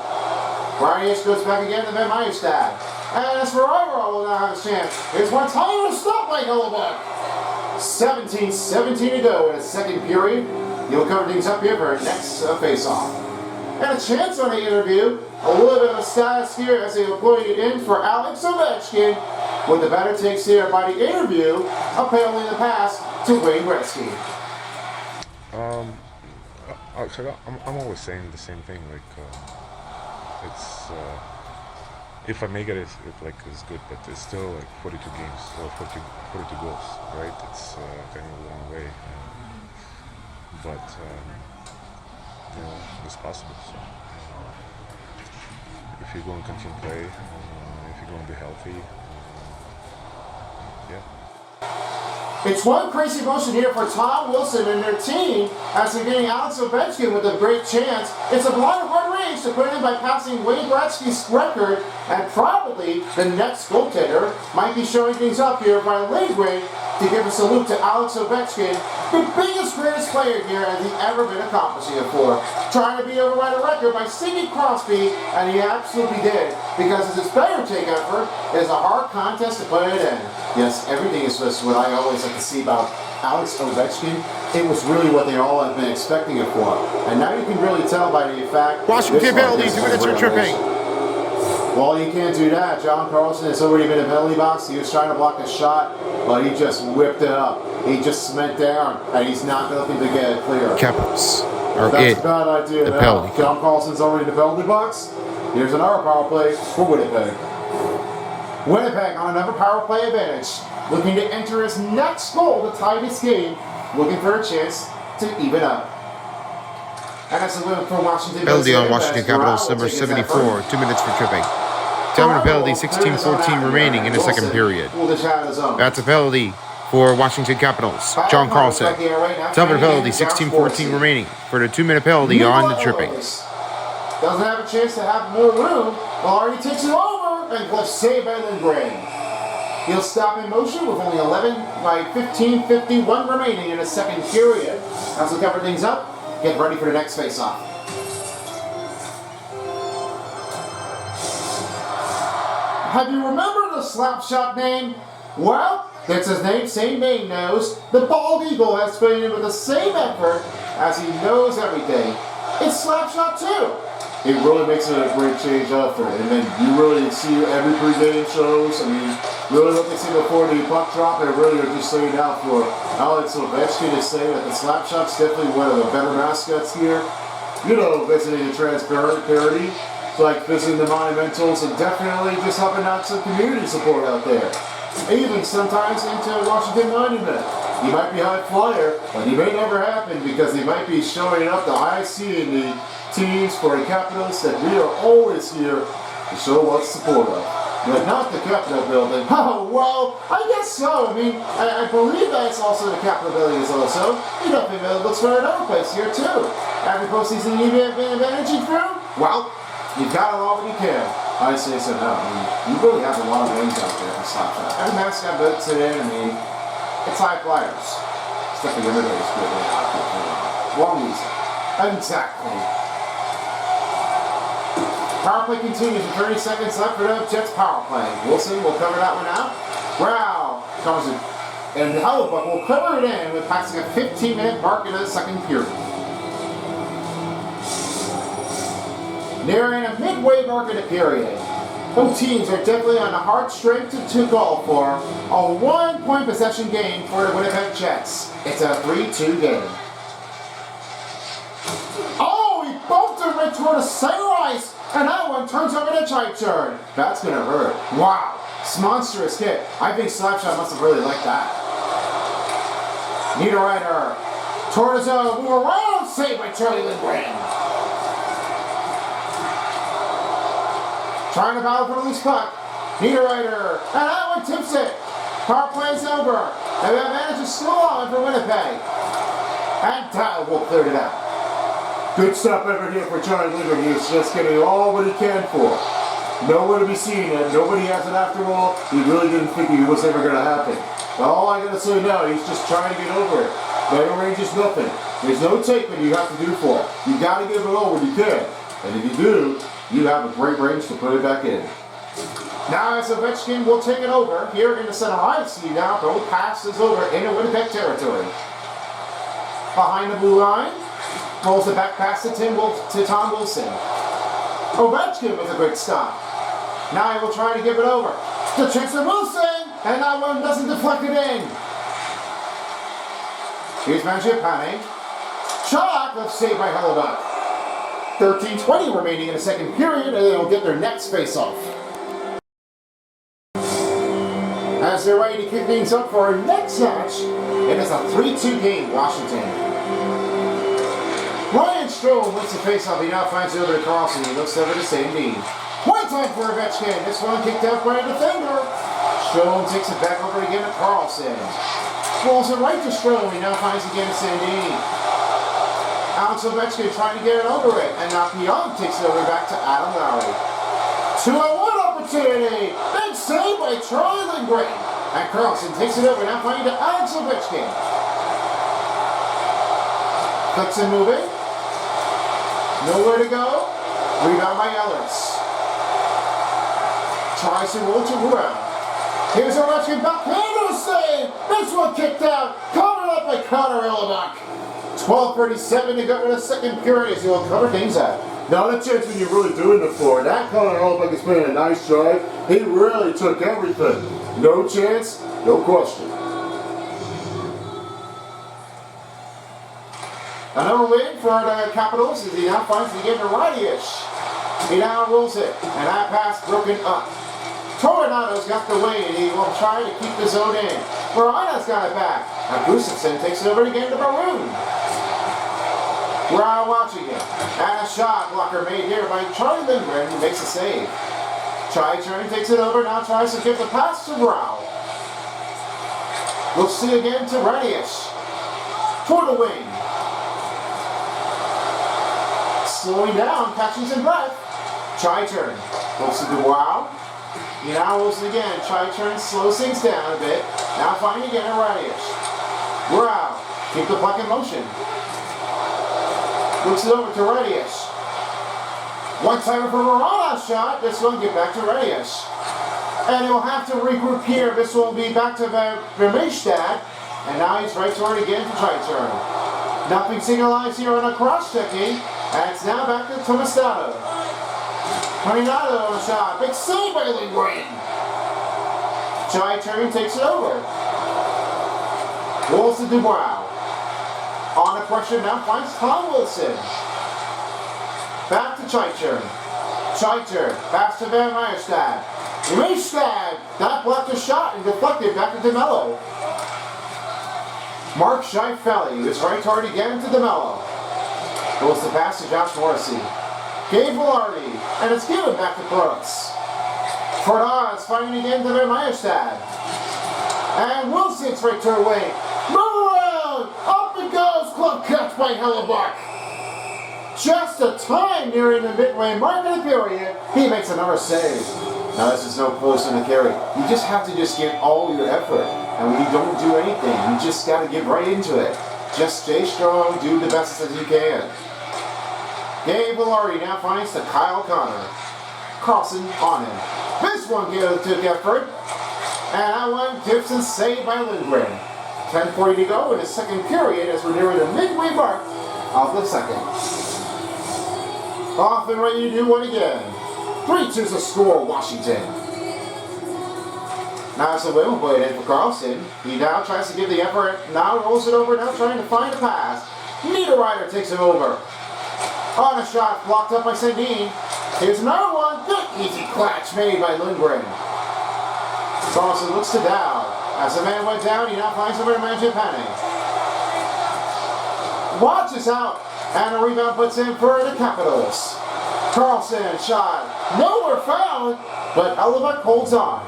Radius goes back again to Van Myerstad. And as Ferraro will now have a chance. Here's one time to stop by Hellebuck. 17-17 to go in the second period. You'll cover things up here for our next face-off. And a chance on the interview. A little bit of a status here as they will put it in for Alex Ovechkin. With the better takes here by the interview. A penalty in the pass to Wayne Gretzky. I'm always saying the same thing. Like, it's if I make it, it's good, but it's still like 42 games, or 42 goals, right? It's kind of a long way, but it's possible. So if you're going to continue to play, if you're going to be healthy, yeah. It's one crazy motion here for Tom Wilson and their team as they're getting Alex Ovechkin with a great chance. It's a lot of hard range to put in by passing Wayne Gretzky's record, and probably the next goaltender might be showing things up here by Lindgren to give a salute to Alex Ovechkin, the biggest, greatest player here has he ever been accomplishing it for. Trying to be able to write a record by Sidney Crosby, and he absolutely did, because his better take effort is a hard contest to put it in. Yes, everything is just what I always like to see about Alex Ovechkin. It was really what they all have been expecting it for. And now you can really tell by the fact... Washington penalty, 2 minutes for tripping. Well, you can't do that. John Carlson has already been in the penalty box. He was trying to block a shot, but he just whipped it up. He just cement down, and he's not looking to get it clear. Capitals. That's a bad idea. The now. penalty. John Carlson's already in the penalty box. Here's another power play for Winnipeg. Winnipeg on another power play advantage, looking to enter his next goal to tie this game, looking for a chance to even up. And that's a win for Washington. Penalty on Washington Capitals, number 74, 2 minutes for tripping. Time of penalty, 16-14 remaining in the second period. That's a penalty for Washington Capitals. John Carlson. Time of penalty, 16-14 remaining for the 2-minute penalty on the tripping. Doesn't have a chance to have more room. Already takes it over and glove saved by Lindgren. He'll stop in motion with only 15:51 remaining in the second period. As we cover things up, get ready for the next face-off. Have you remembered the Slapshot name? Well, that's his name, same name knows. The Bald Eagle has put in with the same effort as he knows everything. It's Slapshot too. It really makes it a great change effort. And then you really see every pregame shows. I mean, really what they see before the puck drop, they really are just laying out for Alex Ovechkin to say that the Slapshot's definitely one of the better mascots here. You know, visiting the Transparity, like visiting the Monumentals, and definitely just helping out some community support out there. Even sometimes into Washington Monument. He might be high flyer, but he may never happen because he might be showing up the IC in the teams for the Capitals that we are always here to show what support of. but not the Capitol building. Oh, well, I guess so. I mean, I believe that's also the Capitol building is also. You definitely looks for another place here, too. Every postseason you've been managing through? Well, you've got it all when you can. I say so now. I mean, you really have a lot of wins out there for Slapshot. Every match got votes in. I mean, it's high flyers. Except for the other days, good. Long reason. Exactly. Power play continues with 30 seconds left for the Jets power play. Wilson will cover that one out. Wow. Covers it. And Hellebuck will cover it in with passing a 15-minute mark in the second period. Nearing a midway mark in the period. Both teams are definitely on the hard straight to call for a 1-point possession game for the Winnipeg Jets. It's a 3-2 game. Oh, he bumped it right toward the center ice, and that one turns over to Chaichern. That's gonna hurt. Wow, it's monstrous hit. I think Slapshot must have really liked that. Niederreiter, toward his zone, move around, saved by Charlie Lindgren. Trying to battle for the loose puck. Niederreiter, and that one tips it. Power play's over. And that manages still on for Winnipeg. And Tyler will clear it out. Good stuff over here for Charlie Lindgren. He's just getting all what he can for. Nowhere to be seen, and nobody has it after all. He really didn't think it was ever going to happen. But all I gotta say now, he's just trying to get over it. Better range is nothing. There's no taking you have to do for it. You gotta give it all when you can. And if you do, you have a great range to put it back in. Now as Ovechkin will take it over here in the center ice. He now both passes over into Winnipeg territory. Behind the blue line, rolls it back past to Tom Wilson. Ovechkin with a great stop. Now he will try to give it over to Chancellor Wilson, and that one doesn't deflect it in. Here's Mangiapane. Shot, that's saved by Hellebuck. 13:20 remaining in the second period, and they'll get their next face-off. As they're ready to kick things up for our next match, it is a 3-2 game, Washington. Ryan Strome wins the face-off. He now finds it over to Carlson. He looks over to same D. One time for Ovechkin. This one kicked out by a defender. Strome takes it back over again to Carlson. Rolls it right to Strome. He now finds again to Sandy. Alex Ovechkin trying to get it over it, and now Young takes it over back to Adam Lowry. 2-on-1 opportunity. Big save by Charlie Lindgren. And Carlson takes it over, now finding to Alex Ovechkin. Clicks and moving. Nowhere to go. Rebound by Ellis. Tries to roll to Rural. Here's Ovechkin back. Handle save. This one kicked out. Covered up by Connor Hellebuck. 12:37 to go to the second period as he'll cover things up. Not a chance when you're really doing the floor. That Connor Hellebuck is playing a nice drive. He really took everything. No chance, no question. Another win for the Capitals as he now finds it again to Radius. He now rolls it, and that pass broken up. Toronado's got the win, and he will try to keep the zone in. Verana's got it back, and Gustafsson takes it over again to Maroon. We're out watching it. And a shot blocker made here by Charlie Lindgren, who makes a save. Chaichern takes it over, now tries to give the pass to Rao. We'll see again to Radius. Toward the wing. Slowing down, catching some breath. Chaichern goes to Dubois. He now rolls it again. Chaichern slows things down a bit. Now finding again a Radius. Rao, keep the puck in motion. Looks it over to Radius. One timer for Verana's shot. This one get back to Radius. And he'll have to regroup here. This will be back to Vermeerstad. And now he's right toward again to Chaichern. Nothing signalized here on a cross-checking. And it's now back to Tomastato. Tomastato on the shot. Big save by Lindgren. Chaichern takes it over. Rolls to Dubois. On the pressure now finds Tom Wilson. Back to Chaichern. Chaichern, pass to Van Meierstad. Meierstad, that blocked a shot and deflected back to DeMello. Mark Scheifele is right toward again to DeMello. Goes to pass to Josh Morrissey. Gabe Velarde, and it's given back to Brooks. Fordas finding again to Meyerstad. And Wilson's right to her wing. Move around! Up it goes! Club catch by Hellebuck. Just a time nearing the midway mark of the period, he makes another save. Now this is no closer than a carry. You just have to just give all your effort. And when you don't do anything, you just got to get right into it. Just stay strong, do the best as you can. Gabe Valari now finds to Kyle Connor. Carlson on him. This one took effort. And that one Gibson saved by Lindgren. 10:40 to go in the second period as we're nearing the midway mark of the second. Off and ready to do one again. 3-2's the score, Washington. Now it's a win played in for Carlson. He now tries to give the effort. Now rolls it over, now trying to find a pass. Niederreiter takes it over. On a shot, blocked up by Sandin. Here's another one. Good easy clutch made by Lindgren. Carlson looks to Dow. As the man went down, he now finds somewhere to manage it panning. Watches out. And a rebound puts in for the Capitals. Carlson shot. Nowhere found. But Hellebuck holds on.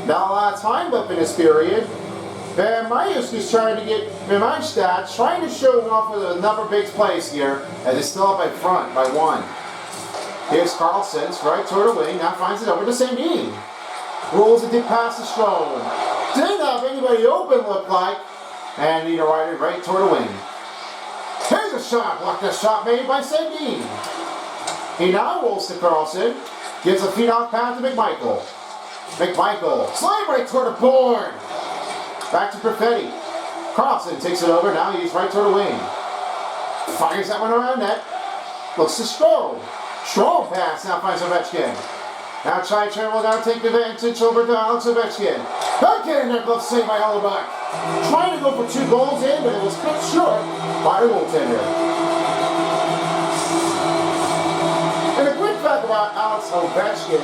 Now time up in this period. Van Myers is trying to get Meyerstad, trying to show off with another big place here, as it's still up by front by one. Here's Carlson's right toward the wing, now finds it over to Sandin. Rolls a deep pass to Strome. Didn't have anybody open, looked like. And Niederreiter right toward the wing. Here's a shot, blocked a shot made by Sandin. He now rolls to Carlson, gives a feed-off pass to McMichael. McMichael, slam right toward the board. Back to Perfetti. Carlson takes it over, now he's right toward the wing. Fires that one around net. Looks to Strome. Strome pass, now finds Ovechkin. Now Chychrun will now take advantage over to Alex Ovechkin. Again, that glove saved by Hellebuck. Trying to go for 2 goals in, but it was cut short by the goaltender. And a quick fact about Alex Ovechkin,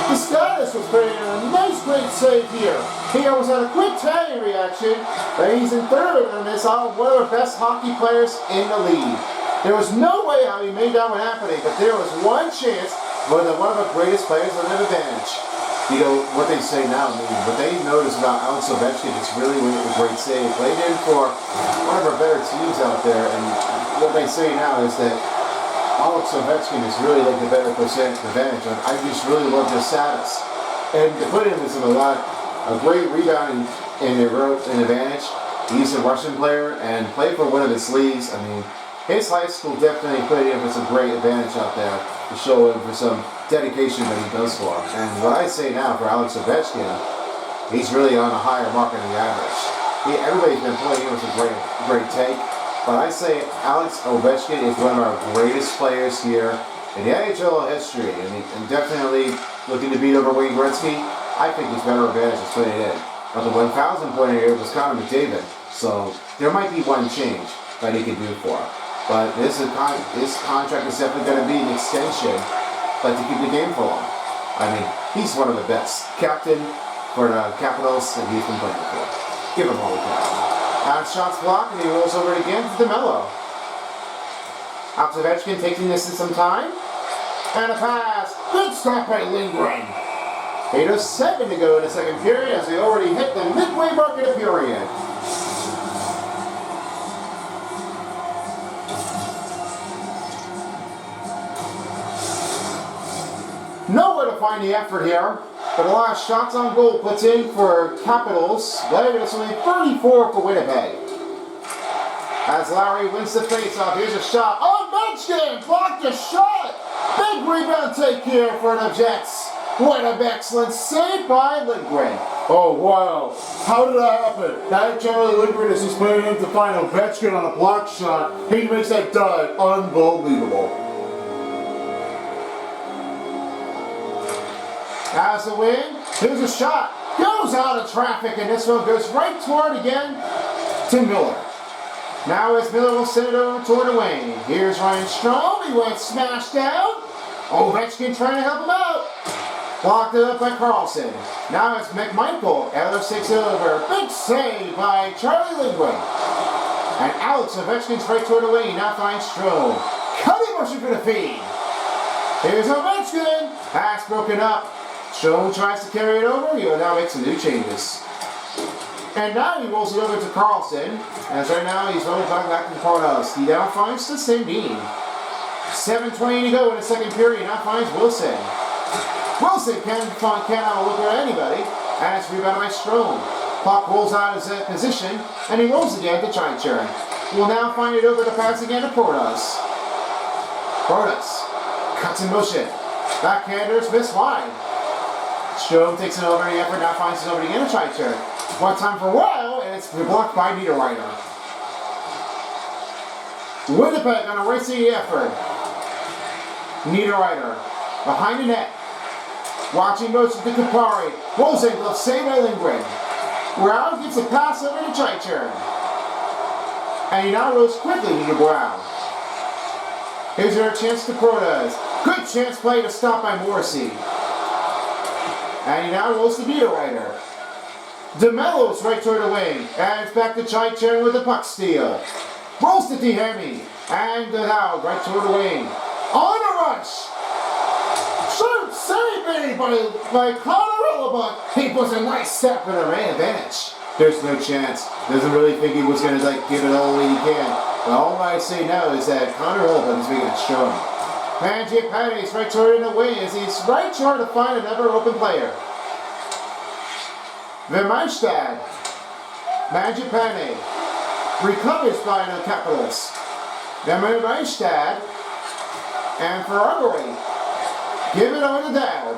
the status was putting in a nice great save here. He almost had a quick tagging reaction, but he's in third on this out of one of the best hockey players in the league. There was no way how he made that one happening, but there was one chance when one of the greatest players on an advantage. You know, what they say now, what they notice about Alex Ovechkin is really when it was a great save. Played in for one of our better teams out there, and what they say now is that Alex Ovechkin is really like the better percent advantage. I just really love his status. And to put him with a great rebound in the advantage. He's a Russian player and played for one of his leagues. I mean, his high school definitely put him with some great advantage out there to show him for some dedication that he does for. And what I say now for Alex Ovechkin, he's really on a higher mark than the average. Everybody's been playing him with a great take. But I say Alex Ovechkin is one of our greatest players here in the NHL history. And definitely looking to beat over Wayne Gretzky, I think he's better advantage is putting it in. But the 1,000 point here was Connor McDavid. So there might be one change that he can do for. But this contract is definitely going to be an extension, but to keep the game for long. I mean, he's one of the best. Captain for the Capitals that he's been playing for. Give him all the credit. Shots blocked, and he rolls over it again to DeMello. Out to Ovechkin, taking this in some time. And a pass. Good stop by Lindgren. 8:07 to go in the second period as they already hit the midway mark of the period. Nowhere to find the effort here, but the last shots on goal puts in for Capitals. Later, it's only 34 for Winnipeg. As Larry wins the faceoff, here's a shot. Ovechkin blocked the shot. Big rebound take here for the Jets. What an excellent save by Lindgren. Oh, wow. How did that happen? That Charlie Lindgren is just playing him to find Ovechkin on a block shot. He makes that dive unbelievable. As the win, here's a shot. Goes out of traffic, and this one goes right toward again to Miller. Now as Miller will send it over toward the wing. Here's Ryan Strome. He went smashed down. Ovechkin trying to help him out. Blocked it up by Carlson. Now it's McMichael. Ellis takes it over. Big save by Charlie Lindgren. And Alex Ovechkin's right toward the wing. Now finds Strome. Cutting motion for the feed. Here's Ovechkin. Pass broken up. Strome tries to carry it over. He will now make some new changes. And now he rolls it over to Carlson. As right now he's rolling back to Parnas. He now finds the Sandin. 7:20 to go in the second period. Now finds Wilson. Wilson can't have a look at anybody. And it's rebounded by Strome. Puck rolls out of his position. And he rolls again to Chaichern. Will now find it over to pass again to Portas. Portas cuts in motion. Backhanders miss wide. Strome takes it over in the effort. Now finds it over again to Chaichern. One time for a while, and it's blocked by Niederreiter. Winnipeg on a racing effort. Niederreiter behind the net. Watching motion to Kupari. Rolls in, left save by Lindgren. Brown gets a pass over to Chaichern. And he now rolls quickly to Brown. Here's our chance to Protas. Good chance play to stop by Morrissey. And he now rolls to Niederreiter. DeMello's right toward the wing. And it's back to Chaichern with the puck steal. Rolls to Dihemi. And now right toward the wing. On a rush. Shoot, save made by Connor Hellebuyck. He puts a nice step in a man advantage. There's no chance. Doesn't really think he was going to give it all he can. But all I say now is that Connor Hellebuyck is making it shown. Magic Patty's right toward in the wing as he's right toward to find another open player. Vermeistad. Magic Pane recovers by the Capitals. Vermeistad and Ferrari. Give it over to Dowd.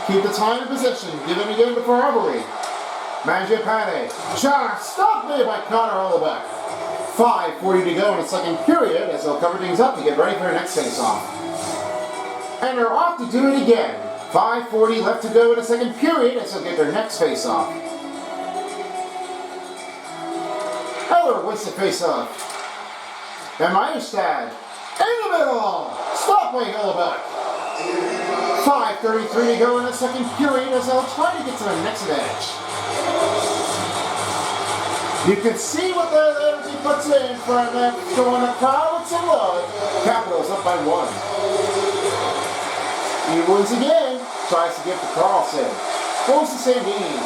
Keep the time in possession. Give it again to Ferrari. Magic Pane. Shot stopped made by Connor Hellebuyck. 5:40 to go in the second period as they'll cover things up to get ready for their next face-off. And they're off to do it again. 5:40 left to go in the second period as they'll get their next face-off. Heller wins the face-off. And Meyerstad in the middle. Stop by Hellebuyck. 5:33 to go in the second period as they'll try to get to the next edge. You can see what the energy puts in for them going the crowd with some love. Capitals up by 1. He wins again. Tries to get to Carlson. Goes to Sandin.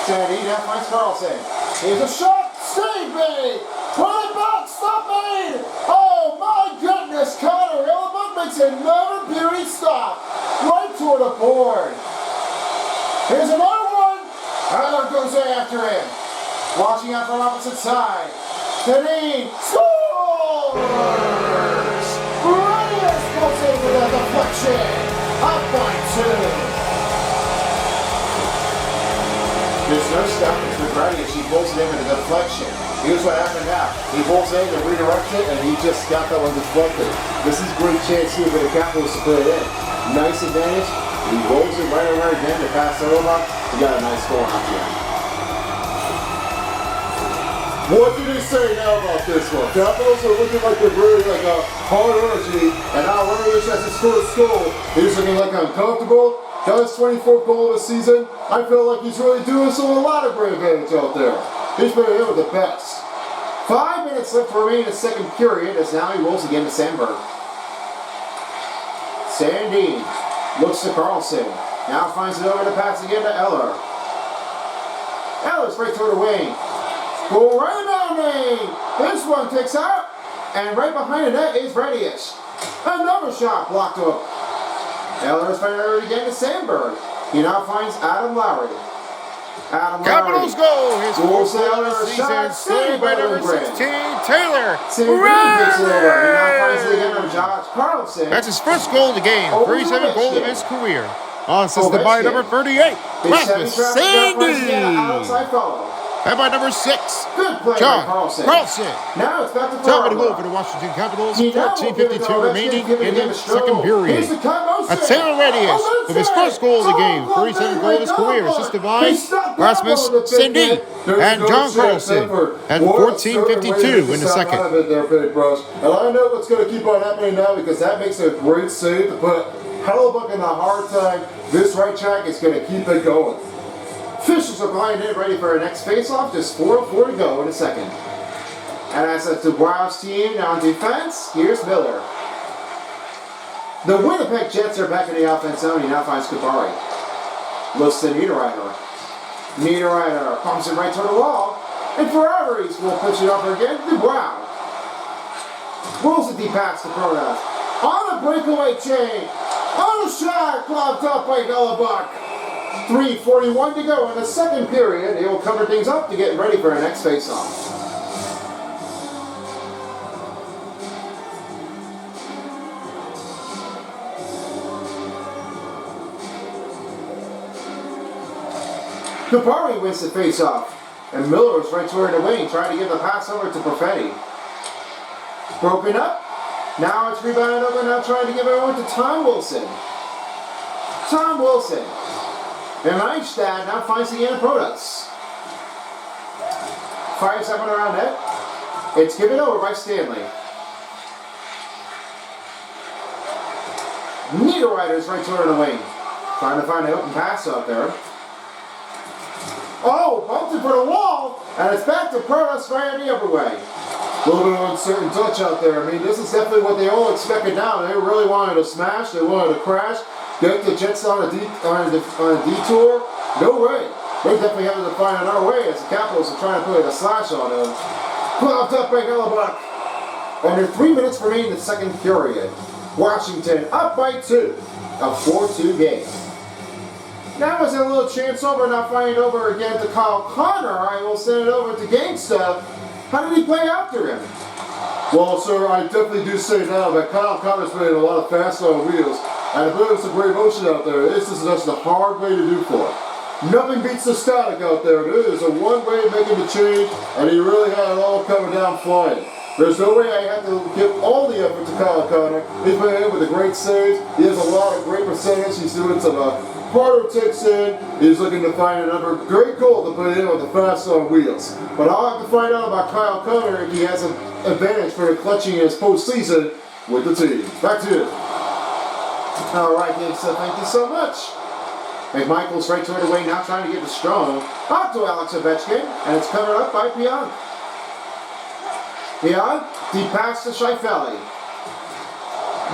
Sandin now finds Carlson. Here's a shot. Save made. 20 bucks. Stop made. Oh my goodness. Connor Hellebuyck makes another beauty stop. Right toward the board. Here's another one. Heller goes after him. Watching out from opposite side. Sandin scores! Reyes goes in with a deflection. Up by 2. There's no stopping for Reyes. He pulls it in with a deflection. Here's what happened now. He pulls in and redirects it, and he just got that one deflected. This is a great chance here for the Capitals to put it in. Nice advantage. He rolls it right around again to pass it over. He got a nice score on the end. What did he say now about this one? Capitals are looking like they're really a hard energy, and now Reyes has to score a goal. He's looking like uncomfortable. Got his 24th goal of the season. I feel like he's really doing so a lot of great advantage out there. He's been hit with the best. 5 minutes left to remain in the second period as now he rolls again to Sandberg. Sandin looks to Carlson. Now finds it over to pass again to Eller. Eller's right toward the wing. Go right about me. This one takes out. And right behind the net is Reyes. Another shot blocked up. Eller's fired again to Sandberg. He now finds Adam Lowry. Capitals goal. His fourth goal of the season. Saved by number 16, Taylor Reyes. That's his first goal of the game. 37th goal of his career. Assisted by number 38, Rasmus Sandin. And by number 6, John Carlson. Now it's back to Top of the goal for the Washington Capitals. 14:52 remaining in the second period. That's Taylor Reyes with his first goal of the game. 37th goal of his career. Assisted by Rasmus Sandin and John Carlson. At 14:52 in the second. And I know what's going to keep on happening now because that makes a great save to put Hellebuck in a hard time. This right track is going to keep it going. Officials are behind it, ready for our next face-off. Just 4:04 to go in a second. And as that's the Browns team now on defense, here's Miller. The Winnipeg Jets are back in the offense zone. He now finds Kupari. Looks to Niederreiter. Niederreiter pumps it right toward the wall. And Ferraris will push it up again to Brown. Rolls a deep pass to Protas. On the breakaway chain. On the shot, blocked up by Hellebuck. 3:41 to go in the second period. He will cover things up to get ready for our next face-off. Kupari wins the face-off, and Miller is right toward the wing, trying to get the pass over to Perfetti. Broken up. Now it's rebounded over, now trying to give it over to Tom Wilson. Tom Wilson. And Eichstadt now finds the Protas. Fires up and around net. It's given over by Stanley. Niederreiter's right toward the wing, trying to find an open pass out there. Oh, bumped it for the wall, and it's back to Protas right the other way. A little bit of uncertain touch out there. I mean, this is definitely what they all expected now. They really wanted to smash, they wanted to crash, get the Jets on a detour. No way. They definitely have to find another way as the Capitals are trying to put a slash on them. Plopped up by Hellebuck. Under 3 minutes remaining in the second period. Washington up by 2. A 4-2 game. That was a little chance over, now finding over again to Kyle Connor. I will send it over to Gangsta. How did he play after him? Well, sir, I definitely do say now that Kyle Connor's made a lot of fast on wheels, and I believe there's some great motion out there. This is just a hard way to do for it. Nothing beats the static out there. It is a one way of making the change, and he really had it all coming down flying. There's no way I have to give all the effort to Kyle Connor. He's been in with a great save. He has a lot of great percentage. He's doing some harder takes in. He's looking to find another great goal to put in with the fast on wheels. But I'll have to find out about Kyle Connor if he has an advantage for clutching his postseason with the team. Back to you. All right, Gangsta, thank you so much. McMichael's right toward the wing, now trying to get the strong. Up to Alex Ovechkin, and it's covered up by Pionk. Pionk, deep pass to Scheifele.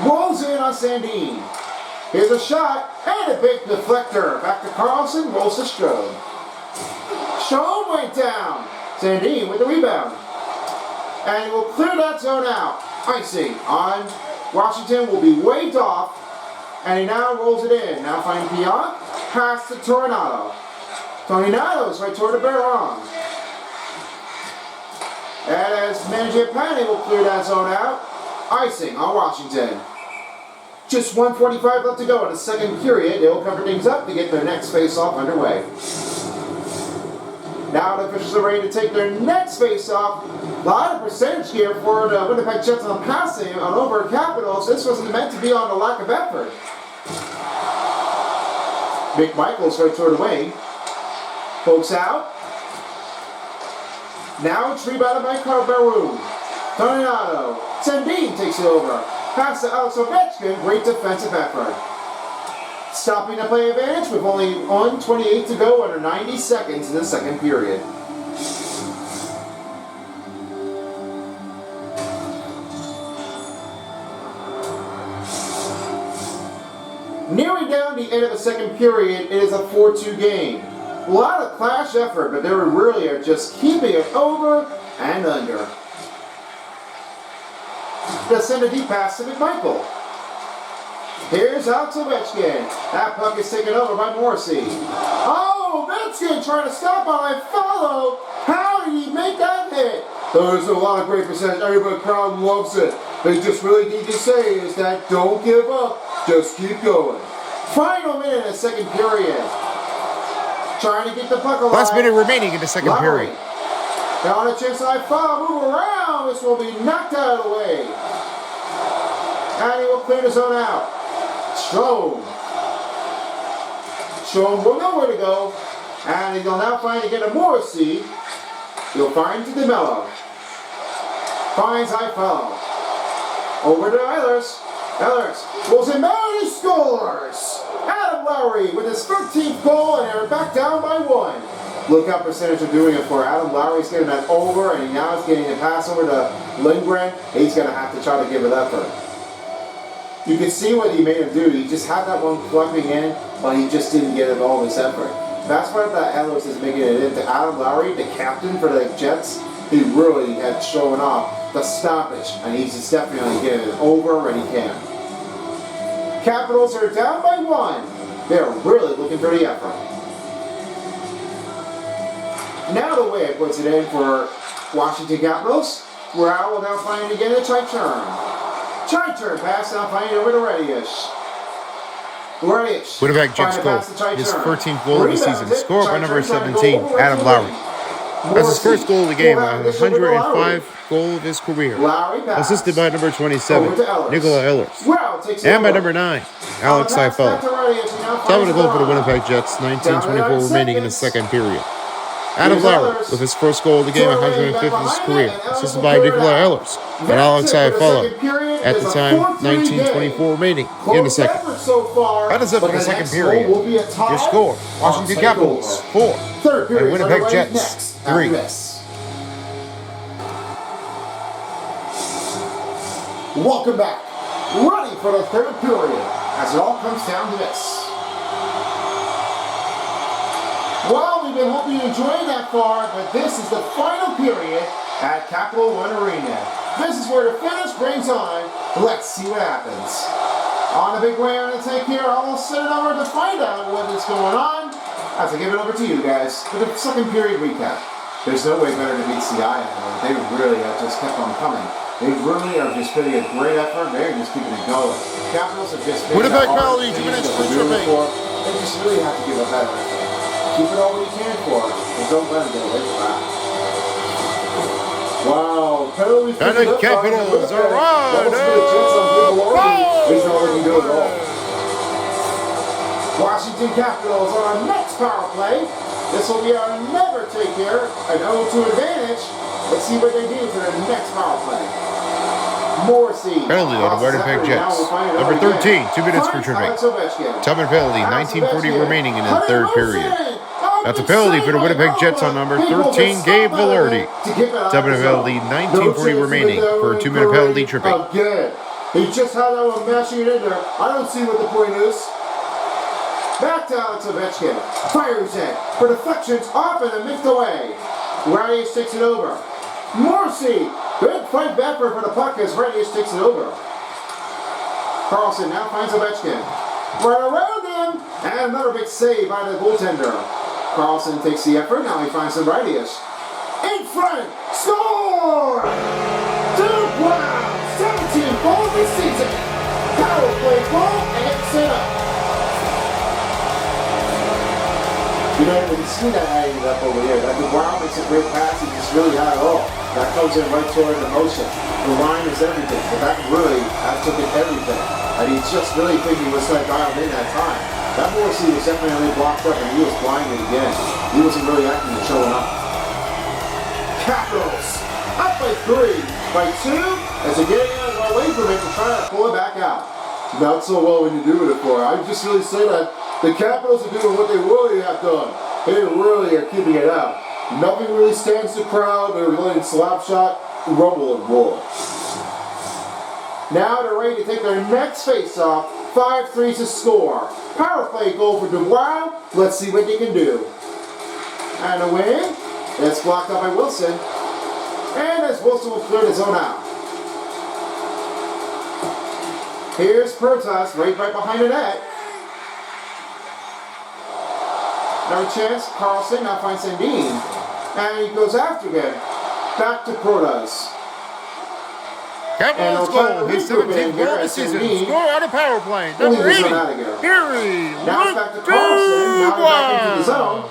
Rolls in on Sandin. Here's a shot, and a big deflector. Back to Carlson, rolls to Strome. Strome went down. Sandin with the rebound. And he will clear that zone out. Icing on Washington will be waved off. And he now rolls it in. Now finding Pionk. Pass to Tornado. Tornado's right toward the Baron. And as Mangiapane will clear that zone out. Icing on Washington. Just 1:45 left to go in the second period. They will cover things up to get their next face-off underway. Now the officials are ready to take their next face-off. A lot of percentage here for the Winnipeg Jets on passing on over Capitals. This wasn't meant to be on the lack of effort. McMichael's right toward the wing. Pokes out. Now it's rebounded by Baroon. Tornado. Sandin takes it over. Pass to Alex Ovechkin. Great defensive effort. Stopping the play advantage with only 1:28 to go under 90 seconds in the second period. Nearing down the end of the second period, it is a 4-2 game. A lot of clash effort, but they really are just keeping it over and under. They'll send a deep pass to McMichael. Here's Alex Ovechkin. That puck is taken over by Morrissey. Oh, Ovechkin trying to stop on a follow. How did he make that hit? There's a lot of great percentage. Everybody crowd loves it. They just really need to say is that don't give up. Just keep going. Final minute in the second period. Trying to get the puck alive. Last minute remaining in the second period. Now on a chance to foul, move around. This will be knocked out of the way. And he will clear the zone out. Strome. Strome will know where to go. And he'll now find again a Morrissey. He'll find to DeMello. Finds Iafallo. Over to Eilers. Ellers goes in man, he scores! Adam Lowry with his 13th goal, and they're back down by 1. Look up percentage of doing it for Adam Lowry's getting that over, and now he's getting a pass over to Lindgren. He's going to have to try to give it effort. You can see what he made him do. He just had that one plugging in, but he just didn't get it all his effort. That's why that Ellers is making it into Adam Lowry, the captain for the Jets. He really had shown off the stoppage, and he's just definitely getting it over when he can. Capitals are down by 1. They're really looking for the effort. Now the way it puts it in for Washington Capitals, where I will now find it again a try turn. Try turn pass, now find it over to Redish. Winnipeg Jets goal. His 13th goal of the season. Scored by number 17, Adam Lowry. That's his first goal of the game, a 105 goal of his career. Assisted by number 27, Nicola Ehlers. And by number 9, Alex Seifel. Top of the goal for the Winnipeg Jets, 19:24 remaining in the second period. Adam Lowry with his first goal of the game, 105th of his career. Assisted by Nicola Ehlers and Alex Seifel. At the time, 19:24 remaining in the second. That is it for the second period. Your score, Washington Capitals 4 and Winnipeg Jets 3. Welcome back. Ready for the third period as it all comes down to this. Well, we've been hoping you enjoyed that far, but this is the final period at Capital One Arena. This is where the finish brings on. Let's see what happens. On the big way on the take here, I'll send it over to find out what is going on. As I give it over to you guys for the second period recap. There's no way better to beat CI. They really have just kept on coming. They really are just putting a great effort. They're just keeping it going. Capitals have just been Winnipeg Valley, 2 minutes for tripping. They just really have to give a better effort. Keep it all we can for it, and don't let them get away from that. Wow, penalty for the Capitals are on. He's not looking good at all. Washington Capitals on our next power play. This will be our never take here, an 0-2 advantage. Let's see what they do for their next power play. Morrissey. Penalty on the Winnipeg Jets. Number 13, 2 minutes for tripping. Time and penalty, 19:40 remaining in the third period. That's a penalty for the Winnipeg Jets on number 13, Gabe Velarde. Time and penalty, 19:40 remaining for a 2-minute penalty tripping. Again. He just had that one mashing it in there. I don't see what the point is. Back to Alex Ovechkin. Fires it for deflections off and missed away. Radius takes it over. Morrissey. Good fight backward for the puck as Radius takes it over. Carlson now finds Ovechkin. Right around him. And another big save by the goaltender. Carlson takes the effort. Now he finds the Radius. In front. Score! Dude, wow! 17 goals this season. Power play goal and it's set up. You know, when you see that hanging up over here, that the Brown makes a great pass, he just really had it all. That comes in right toward the motion. The line is everything, but that really, that took in everything. And he just really think he was like dialed in that time. That Morrissey was definitely blocked up and he was blinded again. He wasn't really acting and showing up. Capitals up by 3, by 2, as they're getting out of our way from it to try to pull it back out. Not so well when you do it for. I just really say that the Capitals are doing what they really have done. They really are keeping it out. Nothing really stands the crowd. They're letting slap shot, rumble, and roar. Now they're ready to take their next face-off. 5-3 to score. Power play goal for Dubois. Let's see what they can do. And a win. It's blocked up by Wilson. And as Wilson will clear the zone out. Here's Protas right behind the net. No chance. Carlson now finds Sandin. And he goes after him. Back to Protas. Capitals goal, his 17th goal of the season. Score out of power play. Number 80. Harry. Now it's back to Carlson. Now he's back into the zone.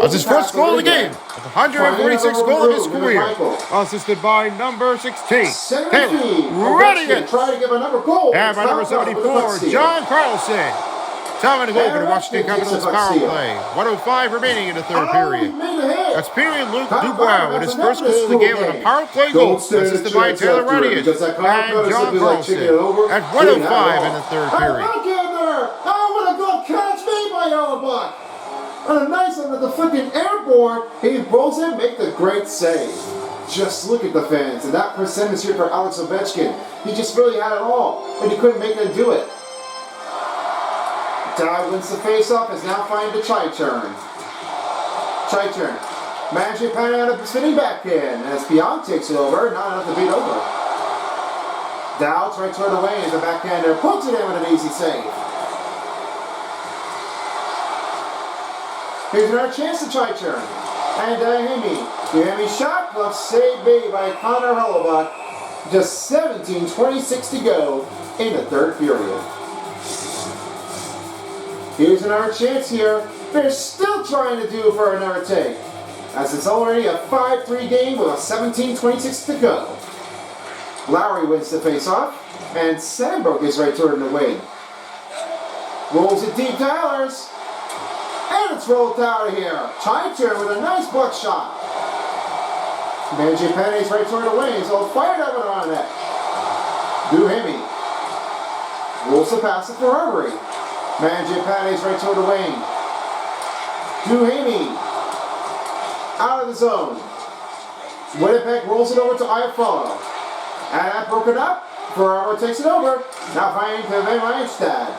That's his first goal of the game. 146th goal of his career. Assisted by number 16, Taylor Radiant. Try to give another goal. And by number 74, John Carlson. Time to goal for the Washington Capitals power play. 1:05 remaining in the third period. That's period Luke Dubois with his first goal of the game with a power play goal, assisted by Taylor Radius and John Carlson at 1:05 in the third period. Look in there! Oh, what a good catch made by Hellebuck! And a nice one with the flipping airborne. He rolls in, make the great save. Just look at the fans and that percentage here for Alex Ovechkin. He just really had it all, but he couldn't make it do it. Dow wins the face-off, is now finding the Chyturn. Chyturn. Managing Penny out of the spinning back in, as Pionk takes it over, not enough to beat over. Dow tries to turn away as the backhander puts it in with an easy save. Here's another chance to Chyturn. And Hemi shot, glove save made by Connor Hellebuck. Just 17:26 to go in the third period. Here's another chance here. They're still trying to do for another take, as it's already a 5-3 game with a 17:26 to go. Lowry wins the face-off, and Sandberg is right toward the wing. Rolls it deep to Ehlers, and it's rolled out of here. Chyturn with a nice block shot. Mangiapane's right toward the wing, so fired up and on that. Duhemi rolls the pass to Ferrari. Mangiapane's right toward the wing. Duhemi out of the zone. Winnipeg rolls it over to Iafallo. And that broken up. Ferrari takes it over. Now finding Kevin Reinstad.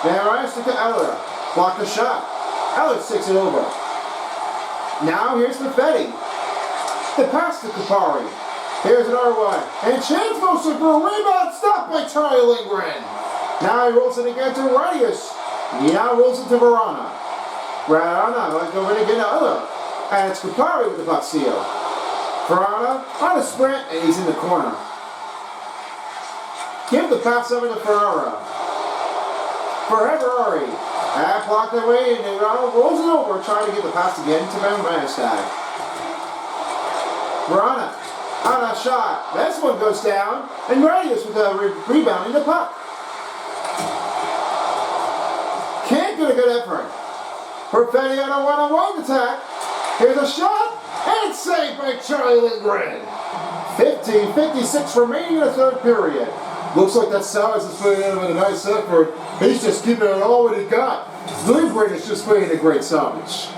Van Reinstad to Eller. Block the shot. Eller takes it over. Now here's Perfetti. The pass to Kupari. Here's another one. And chance motion for a rebound stopped by Charlie Lindgren. Now he rolls it again to Radius. He now rolls it to Verona. Verona going to go in again to Eller. And it's Kupari with the puck steal. Verona on a sprint, and he's in the corner. Give the pass over to Ferrara. Ferrari. And blocked away, and Verona rolls it over, trying to get the pass again to Van Reinstad. Verona on a shot. This one goes down, and Radius with the rebounding the puck. Can't get a good effort. Perfetti on a one-on-one attack. Here's a shot, and it's saved by Charlie Lindgren. 15:56 remaining in the third period. Looks like that Sellers is putting in with a nice effort. He's just keeping it all what he got. Lindgren is just playing a great salvage.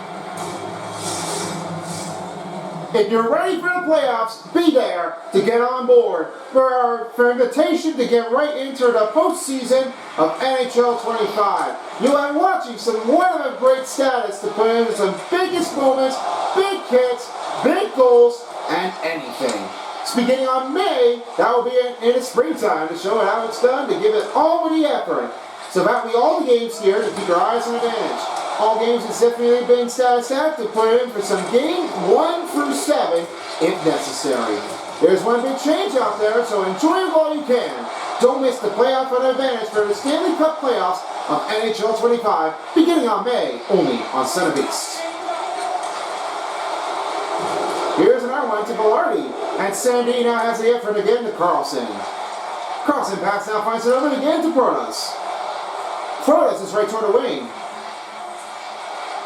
If you're ready for the playoffs, be there to get on board for our invitation to get right into the postseason of NHL 25. You are watching some one of great status to put in some biggest moments, big hits, big goals, and anything. It's beginning on May, that will be in the springtime to show how it's done, to give it all with the effort. So that will be all the games here to keep your eyes on advantage. All games is definitely being status at to put in for some games 1 through 7 if necessary. There's one big change out there, so enjoy it while you can. Don't miss the playoff on advantage for the Stanley Cup playoffs of NHL 25 beginning on May, only on Center Beast. Here's another one to Velarde, and Sandy now has the effort again to Carlson. Carlson backs now, finds it over again to Protas. Protas is right toward the wing.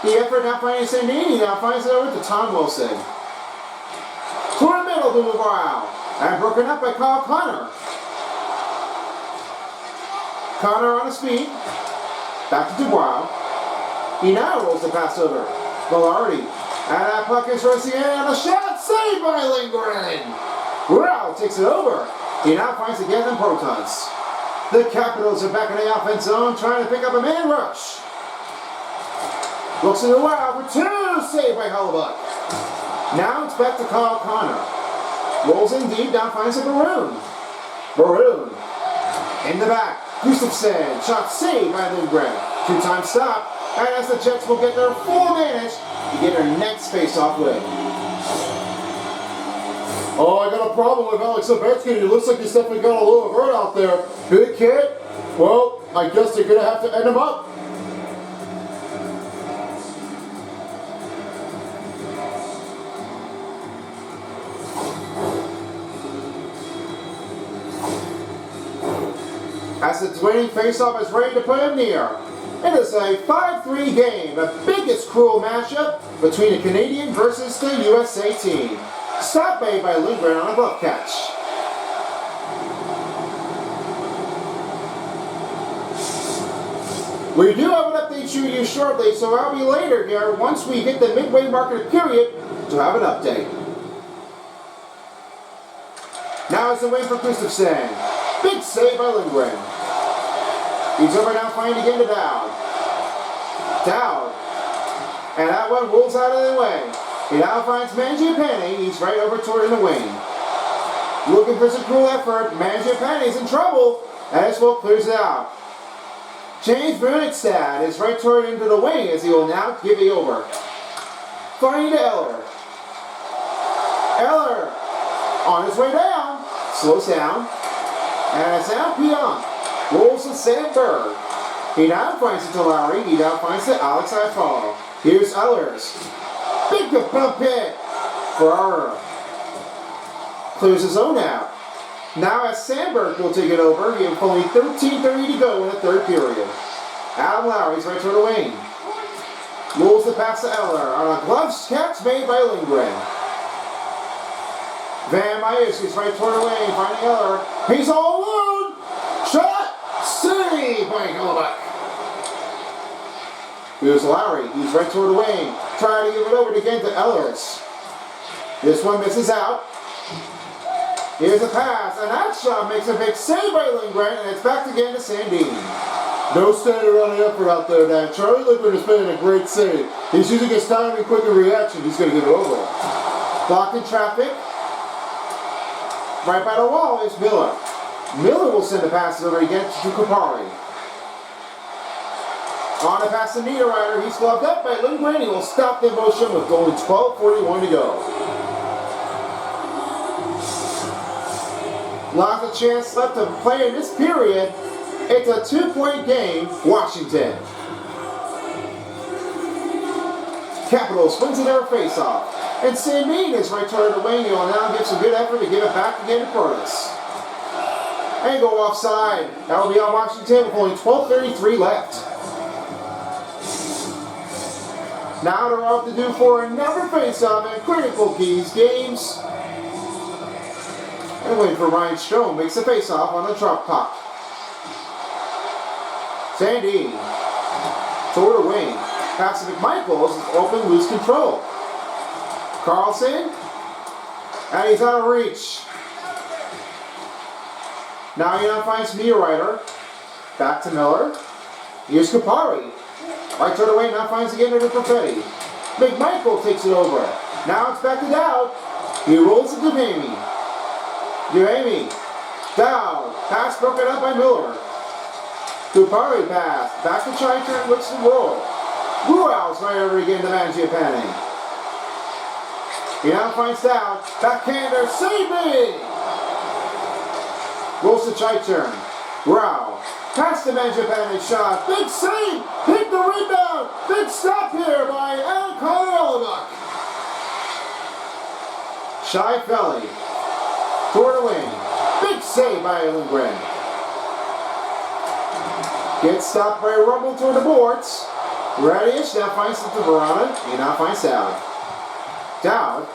The effort now finding Sandini, now finds it over to Tom Wilson. To the middle to Dubois, and broken up by Kyle Connor. Connor on his feet, back to Dubois. He now rolls the pass over. Velarde, and that puck is racing in, and a shot saved by Lindgren. Rao takes it over. He now finds again in Protas. The Capitals are back in the offense zone, trying to pick up a man rush. Looks in the wild for 2, saved by Hellebuck. Now it's back to Kyle Connor. Rolls in deep, down finds a Baroon. Baroon in the back. Gustafsson, shot saved by Lindgren. 2-time stop, and as the Jets will get their full advantage to get their next face-off win. Oh, I got a problem with Alex Ovechkin. He looks like he's definitely got a little hurt out there. Big hit. Well, I guess they're going to have to end him up. as the winning faceoff is ready to put him near. It is a 5-3 game, the biggest cruel matchup between the Canadian versus the USA team. Stop made by Lindgren on a glove catch. We do have an update to you shortly, so I'll be later here once we hit the midway mark of the period to have an update. Now it's the win for Gustafsson. Big save by Lindgren. He's over now, finding again to Dowd. Dowd. And that one rolls out of the way. He now finds Mangiapane. He's right over toward the wing. Looking for some cruel effort. Mangiapane's in trouble. As well clears it out. James Brunigstad is right toward into the wing as he will now give it over. Finding to Eller. Eller on his way down. Slows down. And it's now Pionk. Rolls to Sandberg. He now finds it to Lowry. He now finds it to Alex Iafallo. Here's Ehlers. Big bump hit for Aura. Clears his own out. Now as Sandberg will take it over, he has only 13:30 to go in the third period. Adam Lowry's right toward the wing. Rolls the pass to Eller on a glove catch made by Lindgren. Van Majewski's right toward the wing, finding Eller. He's all alone! Shot! Save by Hellebuyck. Here's Lowry. He's right toward the wing. Trying to give it over again to Ehlers. This one misses out. Here's a pass, and that shot makes a big save by Lindgren, and it's back again to Sandin. No standing around the effort out there, Dan. Charlie Lindgren is making a great save. He's using his time and quicker reaction. He's going to get it over. Blocked in traffic. Right by the wall is Miller. Miller will send the pass over again to Kupari. On the pass to Niederreiter. He's gloved up by Lindgren. He will stop the motion with only 12:41 to go. Lots of chance left to play in this period. It's a 2-point game, Washington. Capitals wins another face-off. And Sandin is right toward the wing. He will now give some good effort to give it back again to Curtis. And go offside. That will be on Washington with only 12:33 left. Now they're off to do for another face-off in critical keys games. And waiting for Ryan Strome, makes the face-off on the drop puck. Sandin, toward the wing. Pass to McMichaels is open, lose control. Carlson, and he's out of reach. Now he now finds Niederreiter. Back to Miller. Here's Kupari. Right toward the wing, now finds again to Perfetti. McMichael takes it over. Now it's back to Dowd. He rolls to Duhamie. Duhamie. Dowd. Pass broken up by Miller. Kupari pass. Back to Chychrun, looks to roll. Rual's right over again to Mangiapane. He now finds Dowd. Backhander. Save me! Rolls to Chychrun. Rao. Pass to Mangiapane. Shot. Big save! Hit the rebound! Big stop here by Alan Hellebuyck. Shai Felly. Toward the wing. Big save by Lindgren. Gets stopped by a rumble toward the boards. Radish now finds it to Verana. He now finds Dowd. Dowd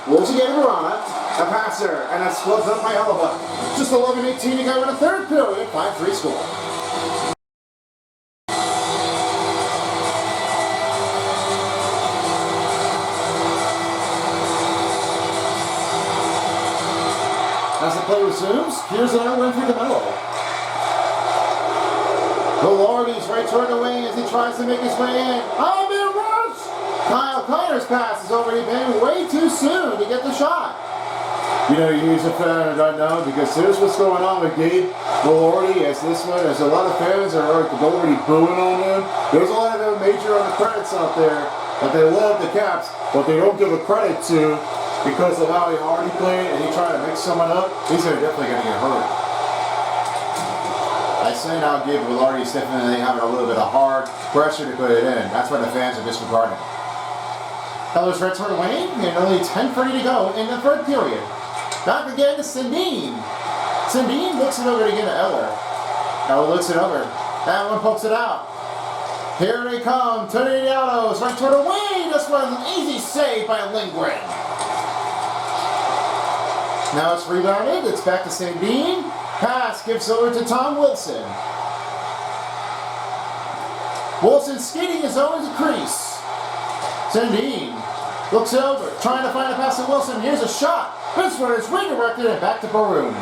rolls again to Verana. A passer, and that's flipped up by Hellebuyck. Just 11:18 to go in the third period. 5-3 score. As the play resumes, here's another win for DeMello. Velarde's right toward the wing as he tries to make his way in. Oh, man, rush! Kyle Connor's pass is over. He came way too soon to get the shot. You know, he's a fan right now because here's what's going on with Gabe Velarde as this one. There's a lot of fans that are already booing on him. There's a lot of them major on the credits out there that they love the Caps, but they don't give a credit to because of how he already played and he tried to mix someone up. He's definitely going to get hurt. I say now Gabe Velarde is definitely having a little bit of hard pressure to put it in. That's why the fans are disregarding. Ehlers right toward the wing, and only 10:30 to go in the third period. Back again to Sandin. Sandin looks it over again to Eller. Now looks it over. That one pokes it out. Here they come. Tornadoes right toward the wing. This one's an easy save by Lindgren. Now it's rebounded. It's back to Sandin. Pass gives over to Tom Wilson. Wilson skating his own crease. Sandin looks it over, trying to find a pass to Wilson. Here's a shot. This one is redirected and back to Baroon.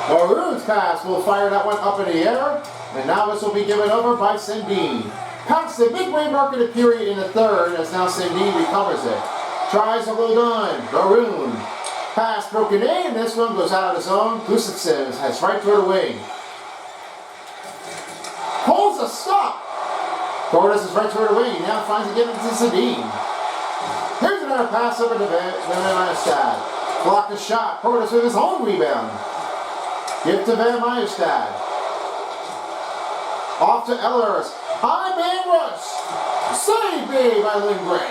Baroon's pass will fire that one up in the air. And now this will be given over by Sandin. Past the midway mark of the period in the third as now Sandin recovers it. Tries a little gun. Baroon. Pass broken in, and this one goes out of his own. Gustafsson has right toward the wing. Pulls a stop. Cordes is right toward the wing. He now finds it getting to Sandin. Here's another pass over to Van Meyerstad. Blocked the shot. Cordes with his own rebound. Give to Van Meyerstad. Off to Ellers. High man rush. Save made by Lindgren.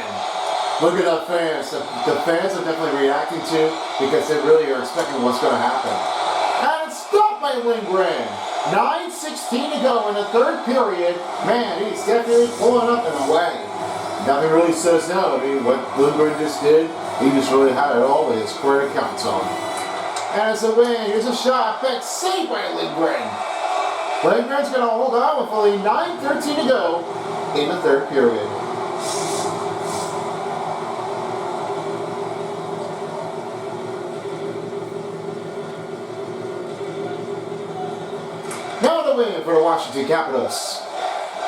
Look at the fans. The fans are definitely reacting to because they really are expecting what's going to happen. And it's stopped by Lindgren. 9:16 to go in the third period. Man, he's definitely pulling up and away. Nothing really says no. I mean, what Lindgren just did, he just really had it all with his square account zone. And it's a win. Here's a shot. Back saved by Lindgren. Lindgren's going to hold on with only 9:13 to go in the third period. Now the win for the Washington Capitals.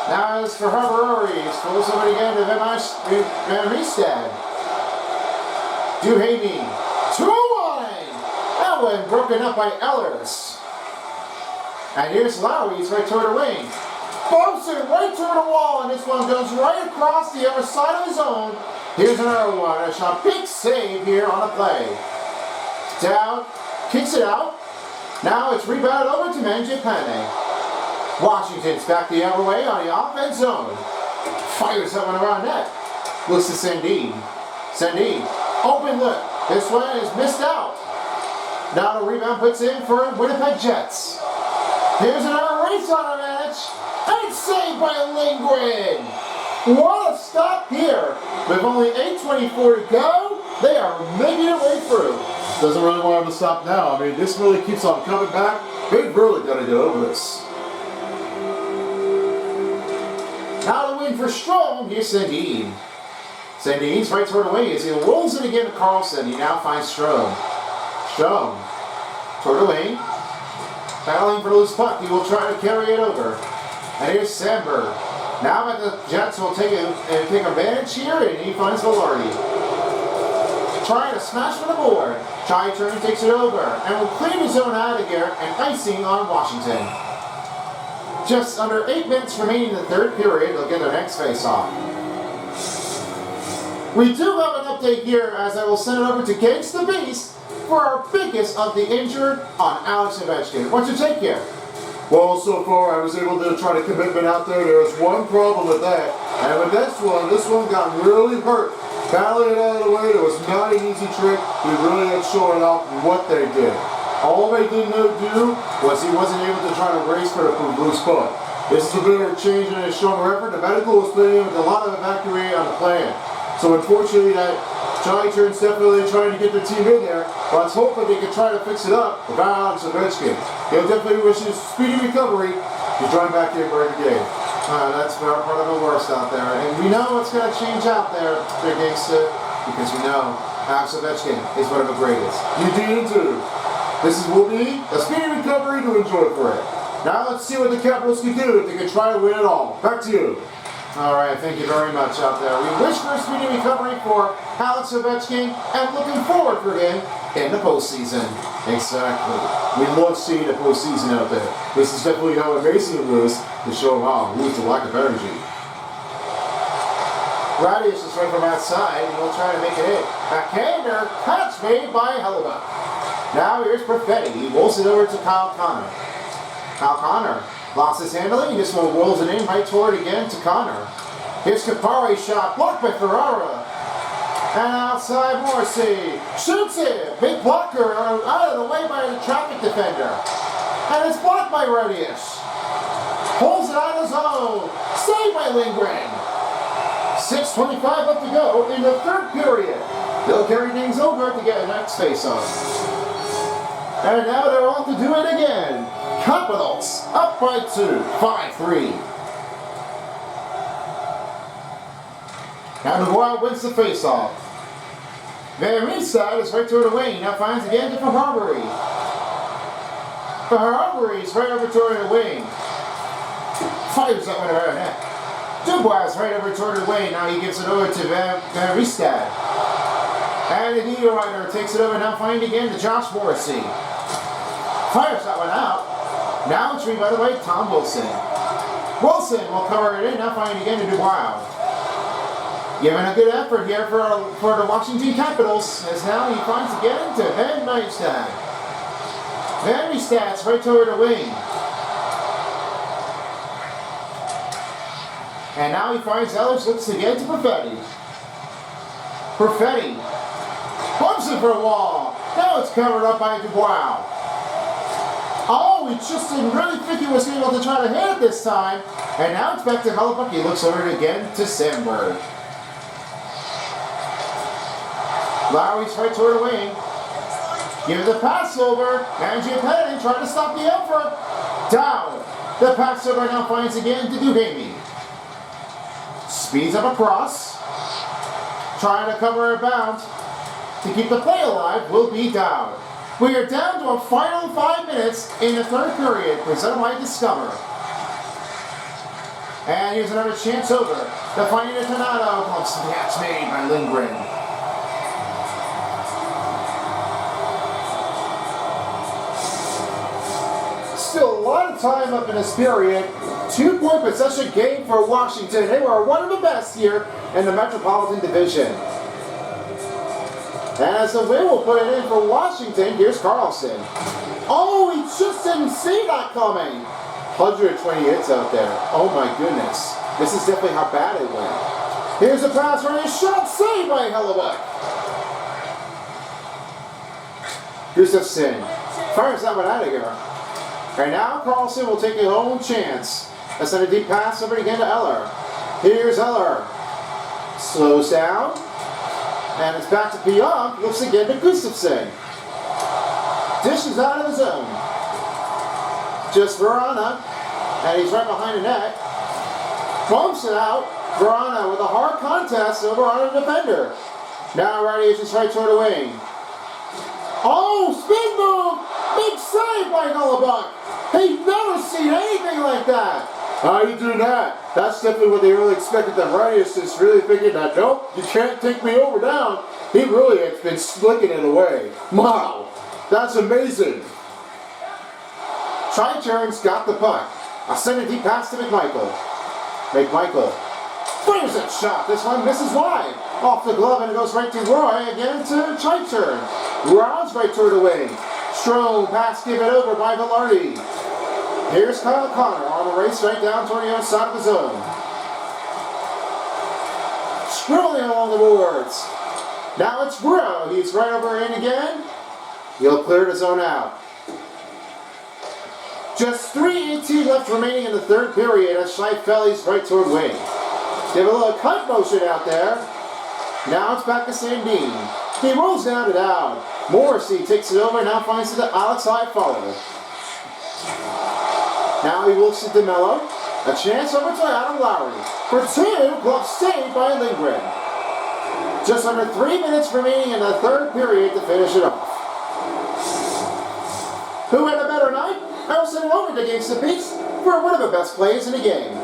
Now as for Harvard, throws somebody again to Van Riestad. Duhaney. 2-1. That one broken up by Ellers. And here's Lowry, he's right toward the wing. Bumps it right toward the wall, and this one goes right across the other side of his own. Here's another one. A shot, big save here on the play. Down, kicks it out. Now it's rebounded over to Mangiapane. Washington's back the other way on the offense zone. Fires that one around net. Looks to Sandin. Sandin, open look. This one is missed out. Now the rebound puts in for Winnipeg Jets. Here's another race on the match. And it's saved by Lindgren. What a stop here. With only 8:24 to go, they are making their way through. Doesn't really want him to stop now. I mean, this really keeps on coming back. They've really got to get over this. Now the win for Strong. Here's Sandin. Sandin's right toward the wing as he rolls it again to Carlson. He now finds Strome. Strome toward the wing. Battling for the loose puck. He will try to carry it over. And here's Sandberg. Now that the Jets will take advantage here, and he finds Velarde. Trying to smash for the board. Chai turn takes it over and will clean his own out of here and icing on Washington. Just under 8 minutes remaining in the third period, they'll get their next face-off. We do have an update here as I will send it over to Gates the Beast for our biggest of the injured on Alex Ovechkin. What's your take here? Well, so far I was able to try to commitment out there. There was one problem with that. And with this one got really hurt. Battling it out of the way, it was not an easy trick. He really had showing off what they did. All they didn't do was he wasn't able to try to race for the loose puck. This is a bit of a change in his stronger effort. The medical was playing with a lot of evacuate on the plan. So unfortunately that Johnny Turn's definitely trying to get the team in there. But let's hope that they can try to fix it up without Alex Ovechkin. He'll definitely wish his speedy recovery to join back in for every game. That's part of the worst out there. And we know what's going to change out there, Big Gangsta, because we know Alex Ovechkin is one of the greatest. You do too. This will be a speedy recovery to enjoy for it. Now let's see what the Capitals can do if they can try to win it all. Back to you. All right, thank you very much out there. We wish for a speedy recovery for Alex Ovechkin and looking forward for him in the postseason. Exactly. We love seeing the postseason out there. This is definitely how amazing it was to show how we lose the lack of energy. Radius is right from outside, and he'll try to make it in. Backhander, catch made by Hellebuck. Now here's Perfetti. He rolls it over to Kyle Connor. Kyle Connor lost his handling. This one rolls it in right toward again to Connor. Here's Kapare's shot, blocked by Ferrara. And outside Morrissey shoots it. Big blocker out of the way by the traffic defender. And it's blocked by Radius. Pulls it out of his own. Saved by Lindgren. 6:25 left to go in the third period. They'll carry things over to get a next face-off. And now they're off to do it again. Capitals up by 2, 5-3. Now Dubois wins the face-off. Van Riemsdyk is right toward the wing. Now finds again to Verharbury. Verharbury is right over toward the wing. Fires that one around net. Dubois is right over toward the wing. Now he gives it over to Van Riemsdyk. And the Niederreiter takes it over. Now finding again to Josh Morrissey. Fires that one out. Now it's rebounded by Tom Wilson. Wilson will cover it in. Now finding again to Dubois. Giving a good effort here for the Washington Capitals, as now he finds again to Van Riemsdyk. Van Riemsdyk's right toward the wing. And now he finds Ellers, looks again to Perfetti. Perfetti bumps it for a wall. Now it's covered up by Dubois. Oh, he just didn't really think he was able to try to hit it this time. And now it's back to Hellebuyck. He looks over it again to Sandberg. Lowry's right toward the wing. Gives the pass over. And Giampetti trying to stop the effort. Down. The pass over now finds again to Duhamel. Speeds up across. Trying to cover a bound. To keep the play alive will be down. We are down to a final 5 minutes in the third period, presented by Discover. And here's another chance over. The finding a tornado. Bumps the catch made by Lindgren. Still a lot of time up in this period. 2-point possession game for Washington. They were one of the best here in the Metropolitan Division. And as the win will put it in for Washington, here's Carlson. Oh, he just didn't see that coming. 120 hits out there. Oh my goodness. This is definitely how bad it went. Here's a pass for a shot saved by Hellebuyck. Gustafsson fires that one out of here. And now Carlson will take his own chance. That's send a deep pass over again to Eller. Here's Eller. Slows down. And it's back to Pionk. Looks again to Gustafsson. Dishes out of his zone. Just Verana. And he's right behind the net. Bumps it out. Verana with a hard contest over on a defender. Now Radiation's right toward the wing. Oh, spin move! Big save by Hellebuyck. He'd never seen anything like that. How you do that? That's definitely what they really expected. That Radius is really thinking that, nope, you can't take me over down. He really has been slicking it away. Wow, that's amazing. Tri-Turn's got the puck. A center deep pass to McMichael. McMichael fires that shot. This one misses wide. Off the glove and it goes right to Roy. Again to Tri-Turn. Rounds right toward the wing. Strong pass given over by Velarde. Here's Kyle Connor on the race right down toward the other side of the zone. Scribbling along the boards. Now it's Bro. He's right over in again. He'll clear the zone out. Just 3:18 left remaining in the third period as Scheifele's right toward wing. Give a little cut motion out there. Now it's back to Sandin. He rolls down to down. Morrissey takes it over and now finds it to Alex Highfollow. Now he looks at DeMello. A chance over to Adam Lowry. For two, glove saved by Lindgren. Just under 3 minutes remaining in the third period to finish it off. Who had a better night? I'll send it over to Games to Peace for one of the best plays in the game.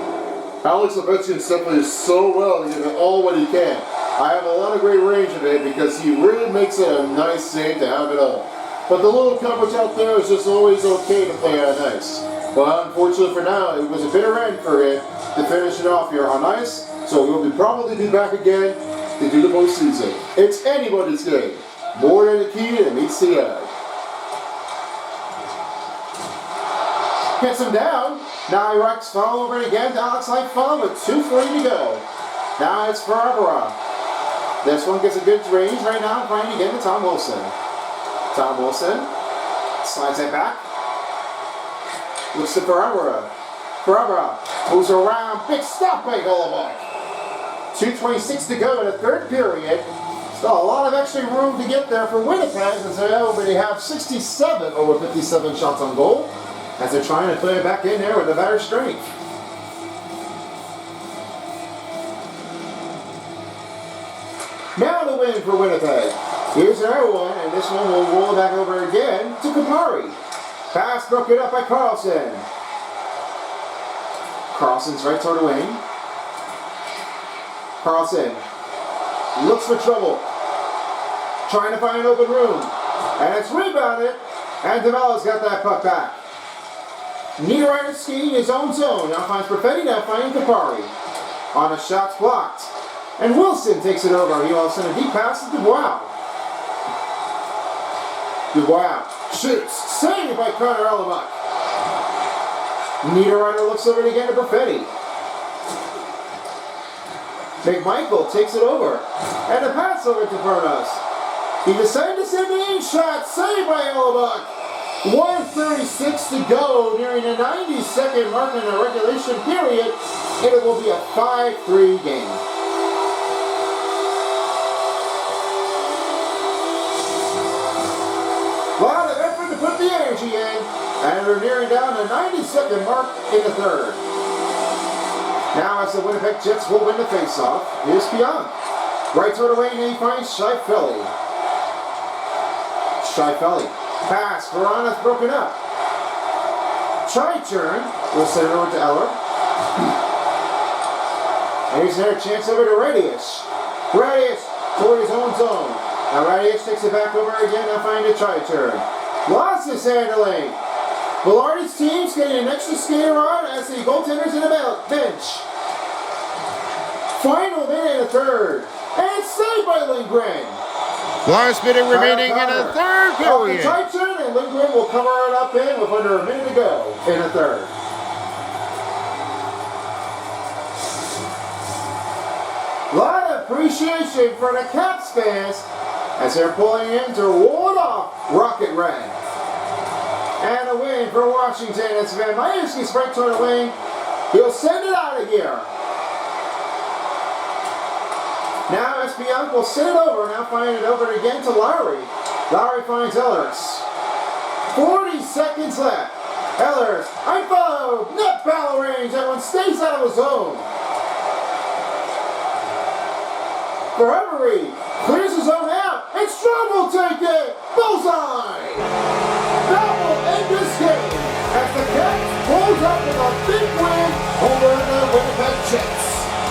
Alex Ovechkin simply is so well, he's doing all what he can. I have a lot of great range of it because he really makes it a nice save to have it all. But the little coverage out there is just always okay to play on ice. But unfortunately for now, it was a bitter end for him to finish it off here on ice. So we'll probably be back again to do the postseason. It's anybody's game. More than the key that meets the eye. Gets him down. Now he rocks follow over again to Alex Highfollow with 2:40 to go. Now it's Ferrara. This one gets a good range right now, trying again to Tom Wilson. Tom Wilson slides it back. Looks to Ferrara. Barbara moves around. Big stop by Golovic. 2:26 to go in the third period. Still a lot of extra room to get there for Winnipeg as they already have 67 over 57 shots on goal as they're trying to play it back in there with a better strength. Now the win for Winnipeg. Here's another one, and this one will roll back over again to Kupari. Pass broken up by Carlson. Carlson's right toward the wing. Carlson looks for trouble. Trying to find an open room. And it's rebounded. And DeMello's got that puck back. Niederreiter skiing his own zone. Now finds Perfetti, now finding Kupari. On a shot's blocked. And Wilson takes it over. He will send a deep pass to Dubois. Dubois shoots. Saved by Connor Olebuck. Niederreiter looks over it again to Perfetti. McMichael takes it over. And a pass over to Pernas. He decided to send the in shot. Saved by Olebuck. 1:36 to go, nearing the 90-second mark in the regulation period. And it will be a 5-3 game. A lot of effort to put the energy in, and we're nearing down the 90-second mark in the third. Now as the Winnipeg Jets will win the faceoff, here's Pionk. Right toward the lane, and he finds Scheifele. Scheifele. Pass, Verana's broken up. Try-turn, we'll send it over to Eller. And here's another chance over to Radius. Radius toward his own zone. Now Radius takes it back over again, now find a try-turn. Lost his handling. Velarde's team's getting an extra skater on as the goaltender's in the bench. Final minute in the third. And saved by Lindgren. Last minute remaining in the third period. Try-turn, and Lindgren will cover it up in with under a minute to go in the third. A lot of appreciation for the Caps fans as they're pulling in to roll it off Rocket Red. And a win for Washington as Van Majerski's right toward the wing. He'll send it out of here. Now Espionk will send it over. Now find it over again to Lowry. Lowry finds Ellers. 40 seconds left. Ellers, I follow. Net battle range. Everyone stays out of his zone. Forevery clears his zone out. And Strong will take it. Bullseye. That will end this game as the Caps pulls up with a big win over the Winnipeg Jets.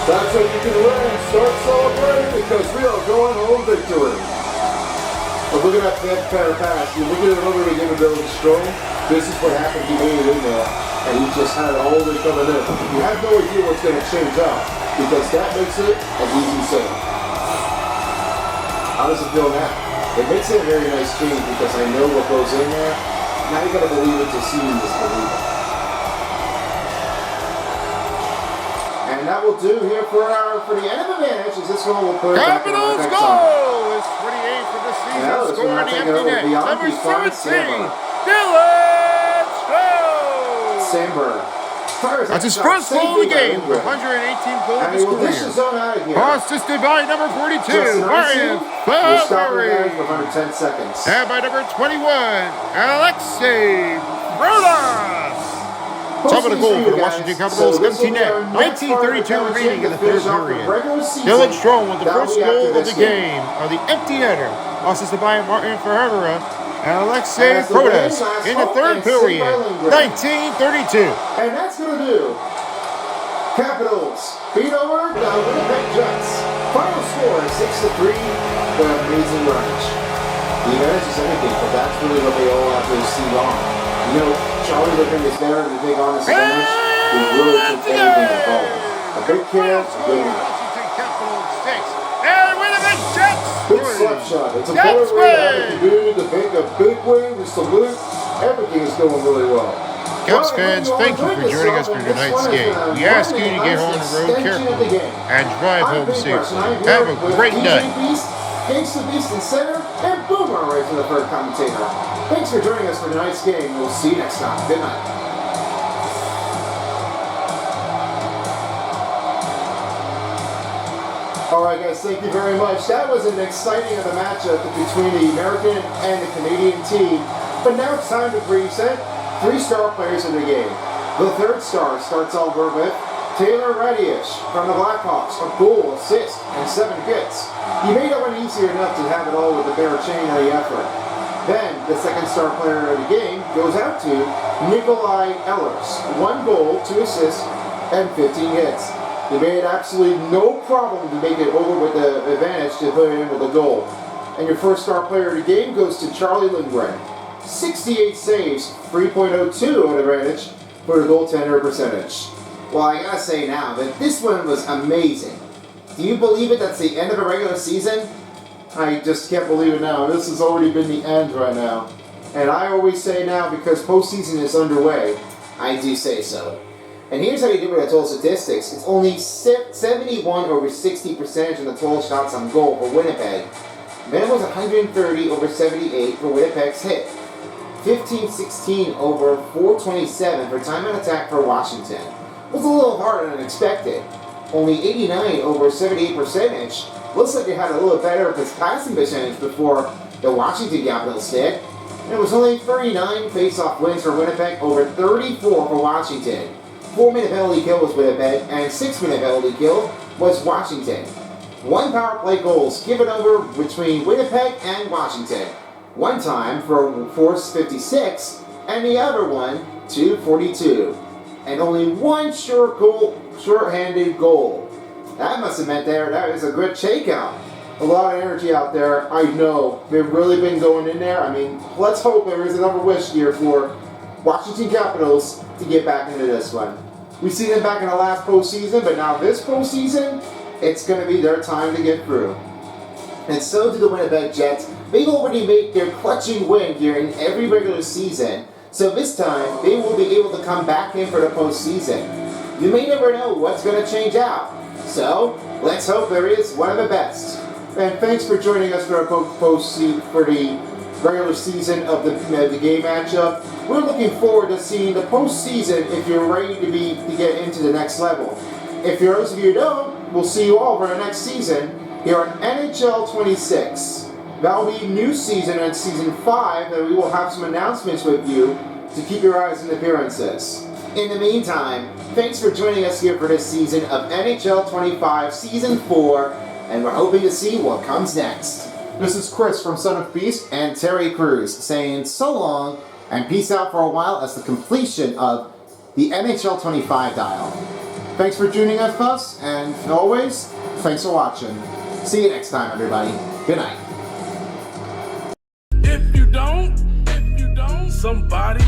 That's how you can win and start celebrating because we are going home victory. But look at that better pass. You look at it over again with Billy Strong. This is what happened. He made it in there, and he just had it all the way coming in. You have no idea what's going to change out because that makes it an easy save. How does it feel now? It makes it a very nice change because I know what goes in there. Now you got to believe it to see this believe it. And that will do here for the end of the match. As this one will put it back in the Capitals goal is 28 for the season. Scoring the empty net. Number 17, Dylan Strome. Sandberg. That's his first goal of the game, 118 goals of his career. Assisted by number 42, Marian Barry. For 110 seconds. And by number 21, Alexei Protas. Top of the goal for the Washington Capitals, empty net, 19:32 remaining in the third period. Dylan Strome with the first goal of the game on the empty netter, assisted by Martin Ferreira and Alexei Protas in the third period, 19:32. And that's going to do. Capitals beat over the Winnipeg Jets. Final score is 6-3. The amazing rush. The advantage is anything, but that's really what they all have to see on. You know, Charlie looking is there to take on his advantage. He really took everything to goal. A big kill, a good one. Washington Capitals 6. And Winnipeg Jets 3. Big slap shot. It's a point where you have to do to make a big win. We salute. Everything is going really well. Caps fans, thank you for joining us for tonight's game. We ask you to get on the road carefully and drive home safely. Have a great night. Thanks to Beast in center and Boomer right for the third commentator. Thanks for joining us for tonight's game. We'll see you next time. Good night. Alright guys, thank you very much. That was an exciting of a matchup between the American and the Canadian team. But now it's time to present 3 star players in the game. The third star starts over with Taylor Radish from the Blackhawks, a goal, assist, and 7 hits. He made it one easier enough to have it all with a bare chain of the effort. Then, the second star player of the game goes out to Nikolai Ehlers. 1 goal, 2 assists, and 15 hits. He made absolutely no problem to make it over with the advantage to put it in with a goal. And your first star player of the game goes to Charlie Lindgren. 68 saves, 3.02 advantage for the goaltender percentage. Well, I gotta say now that this one was amazing. Do you believe it? That's the end of a regular season? I just can't believe it now. This has already been the end right now. And I always say now, because postseason is underway, I do say so. And here's how you do with the total statistics. It's only 71 over 60% of the total shots on goal for Winnipeg. Then it was 130 over 78 for Winnipeg's hit. 15-16 over 427 for time on attack for Washington. It was a little harder than expected. Only 89 over 78 percentage. Looks like they had a little better passing percentage before the Washington Capitals did. And it was only 39 face-off wins for Winnipeg over 34 for Washington. 4-minute penalty kill was Winnipeg, and 6-minute penalty kill was Washington. 1 power play goals given over between Winnipeg and Washington. One time for Force 56, and the other one 242. And only 1 short-handed goal. That must have meant that is a good shakeout. A lot of energy out there. I know they've really been going in there. I mean, let's hope there is another wish here for Washington Capitals to get back into this one. We see them back in the last postseason, but now this postseason, it's going to be their time to get through. And so do the Winnipeg Jets. They've already made their clutching win during every regular season, so this time they will be able to come back in for the postseason. You may never know what's going to change out, so let's hope there is one of the best. And thanks for joining us for the regular season of the game matchup. We're looking forward to seeing the postseason if you're ready to get into the next level. If for those of you who don't, we'll see you all for the next season here on NHL 26. That'll be new season and season 5, and we will have some announcements with you to keep your eyes on appearances. In the meantime, thanks for joining us here for this season of NHL 25 Season 4, and we're hoping to see what comes next. This is Chris from Son of Beast and Terry Crews saying so long and peace out for a while as the completion of the NHL 25 dial. Thanks for tuning in with us, and as always, thanks for watching. See you next time, everybody. Good night. If you don't, somebody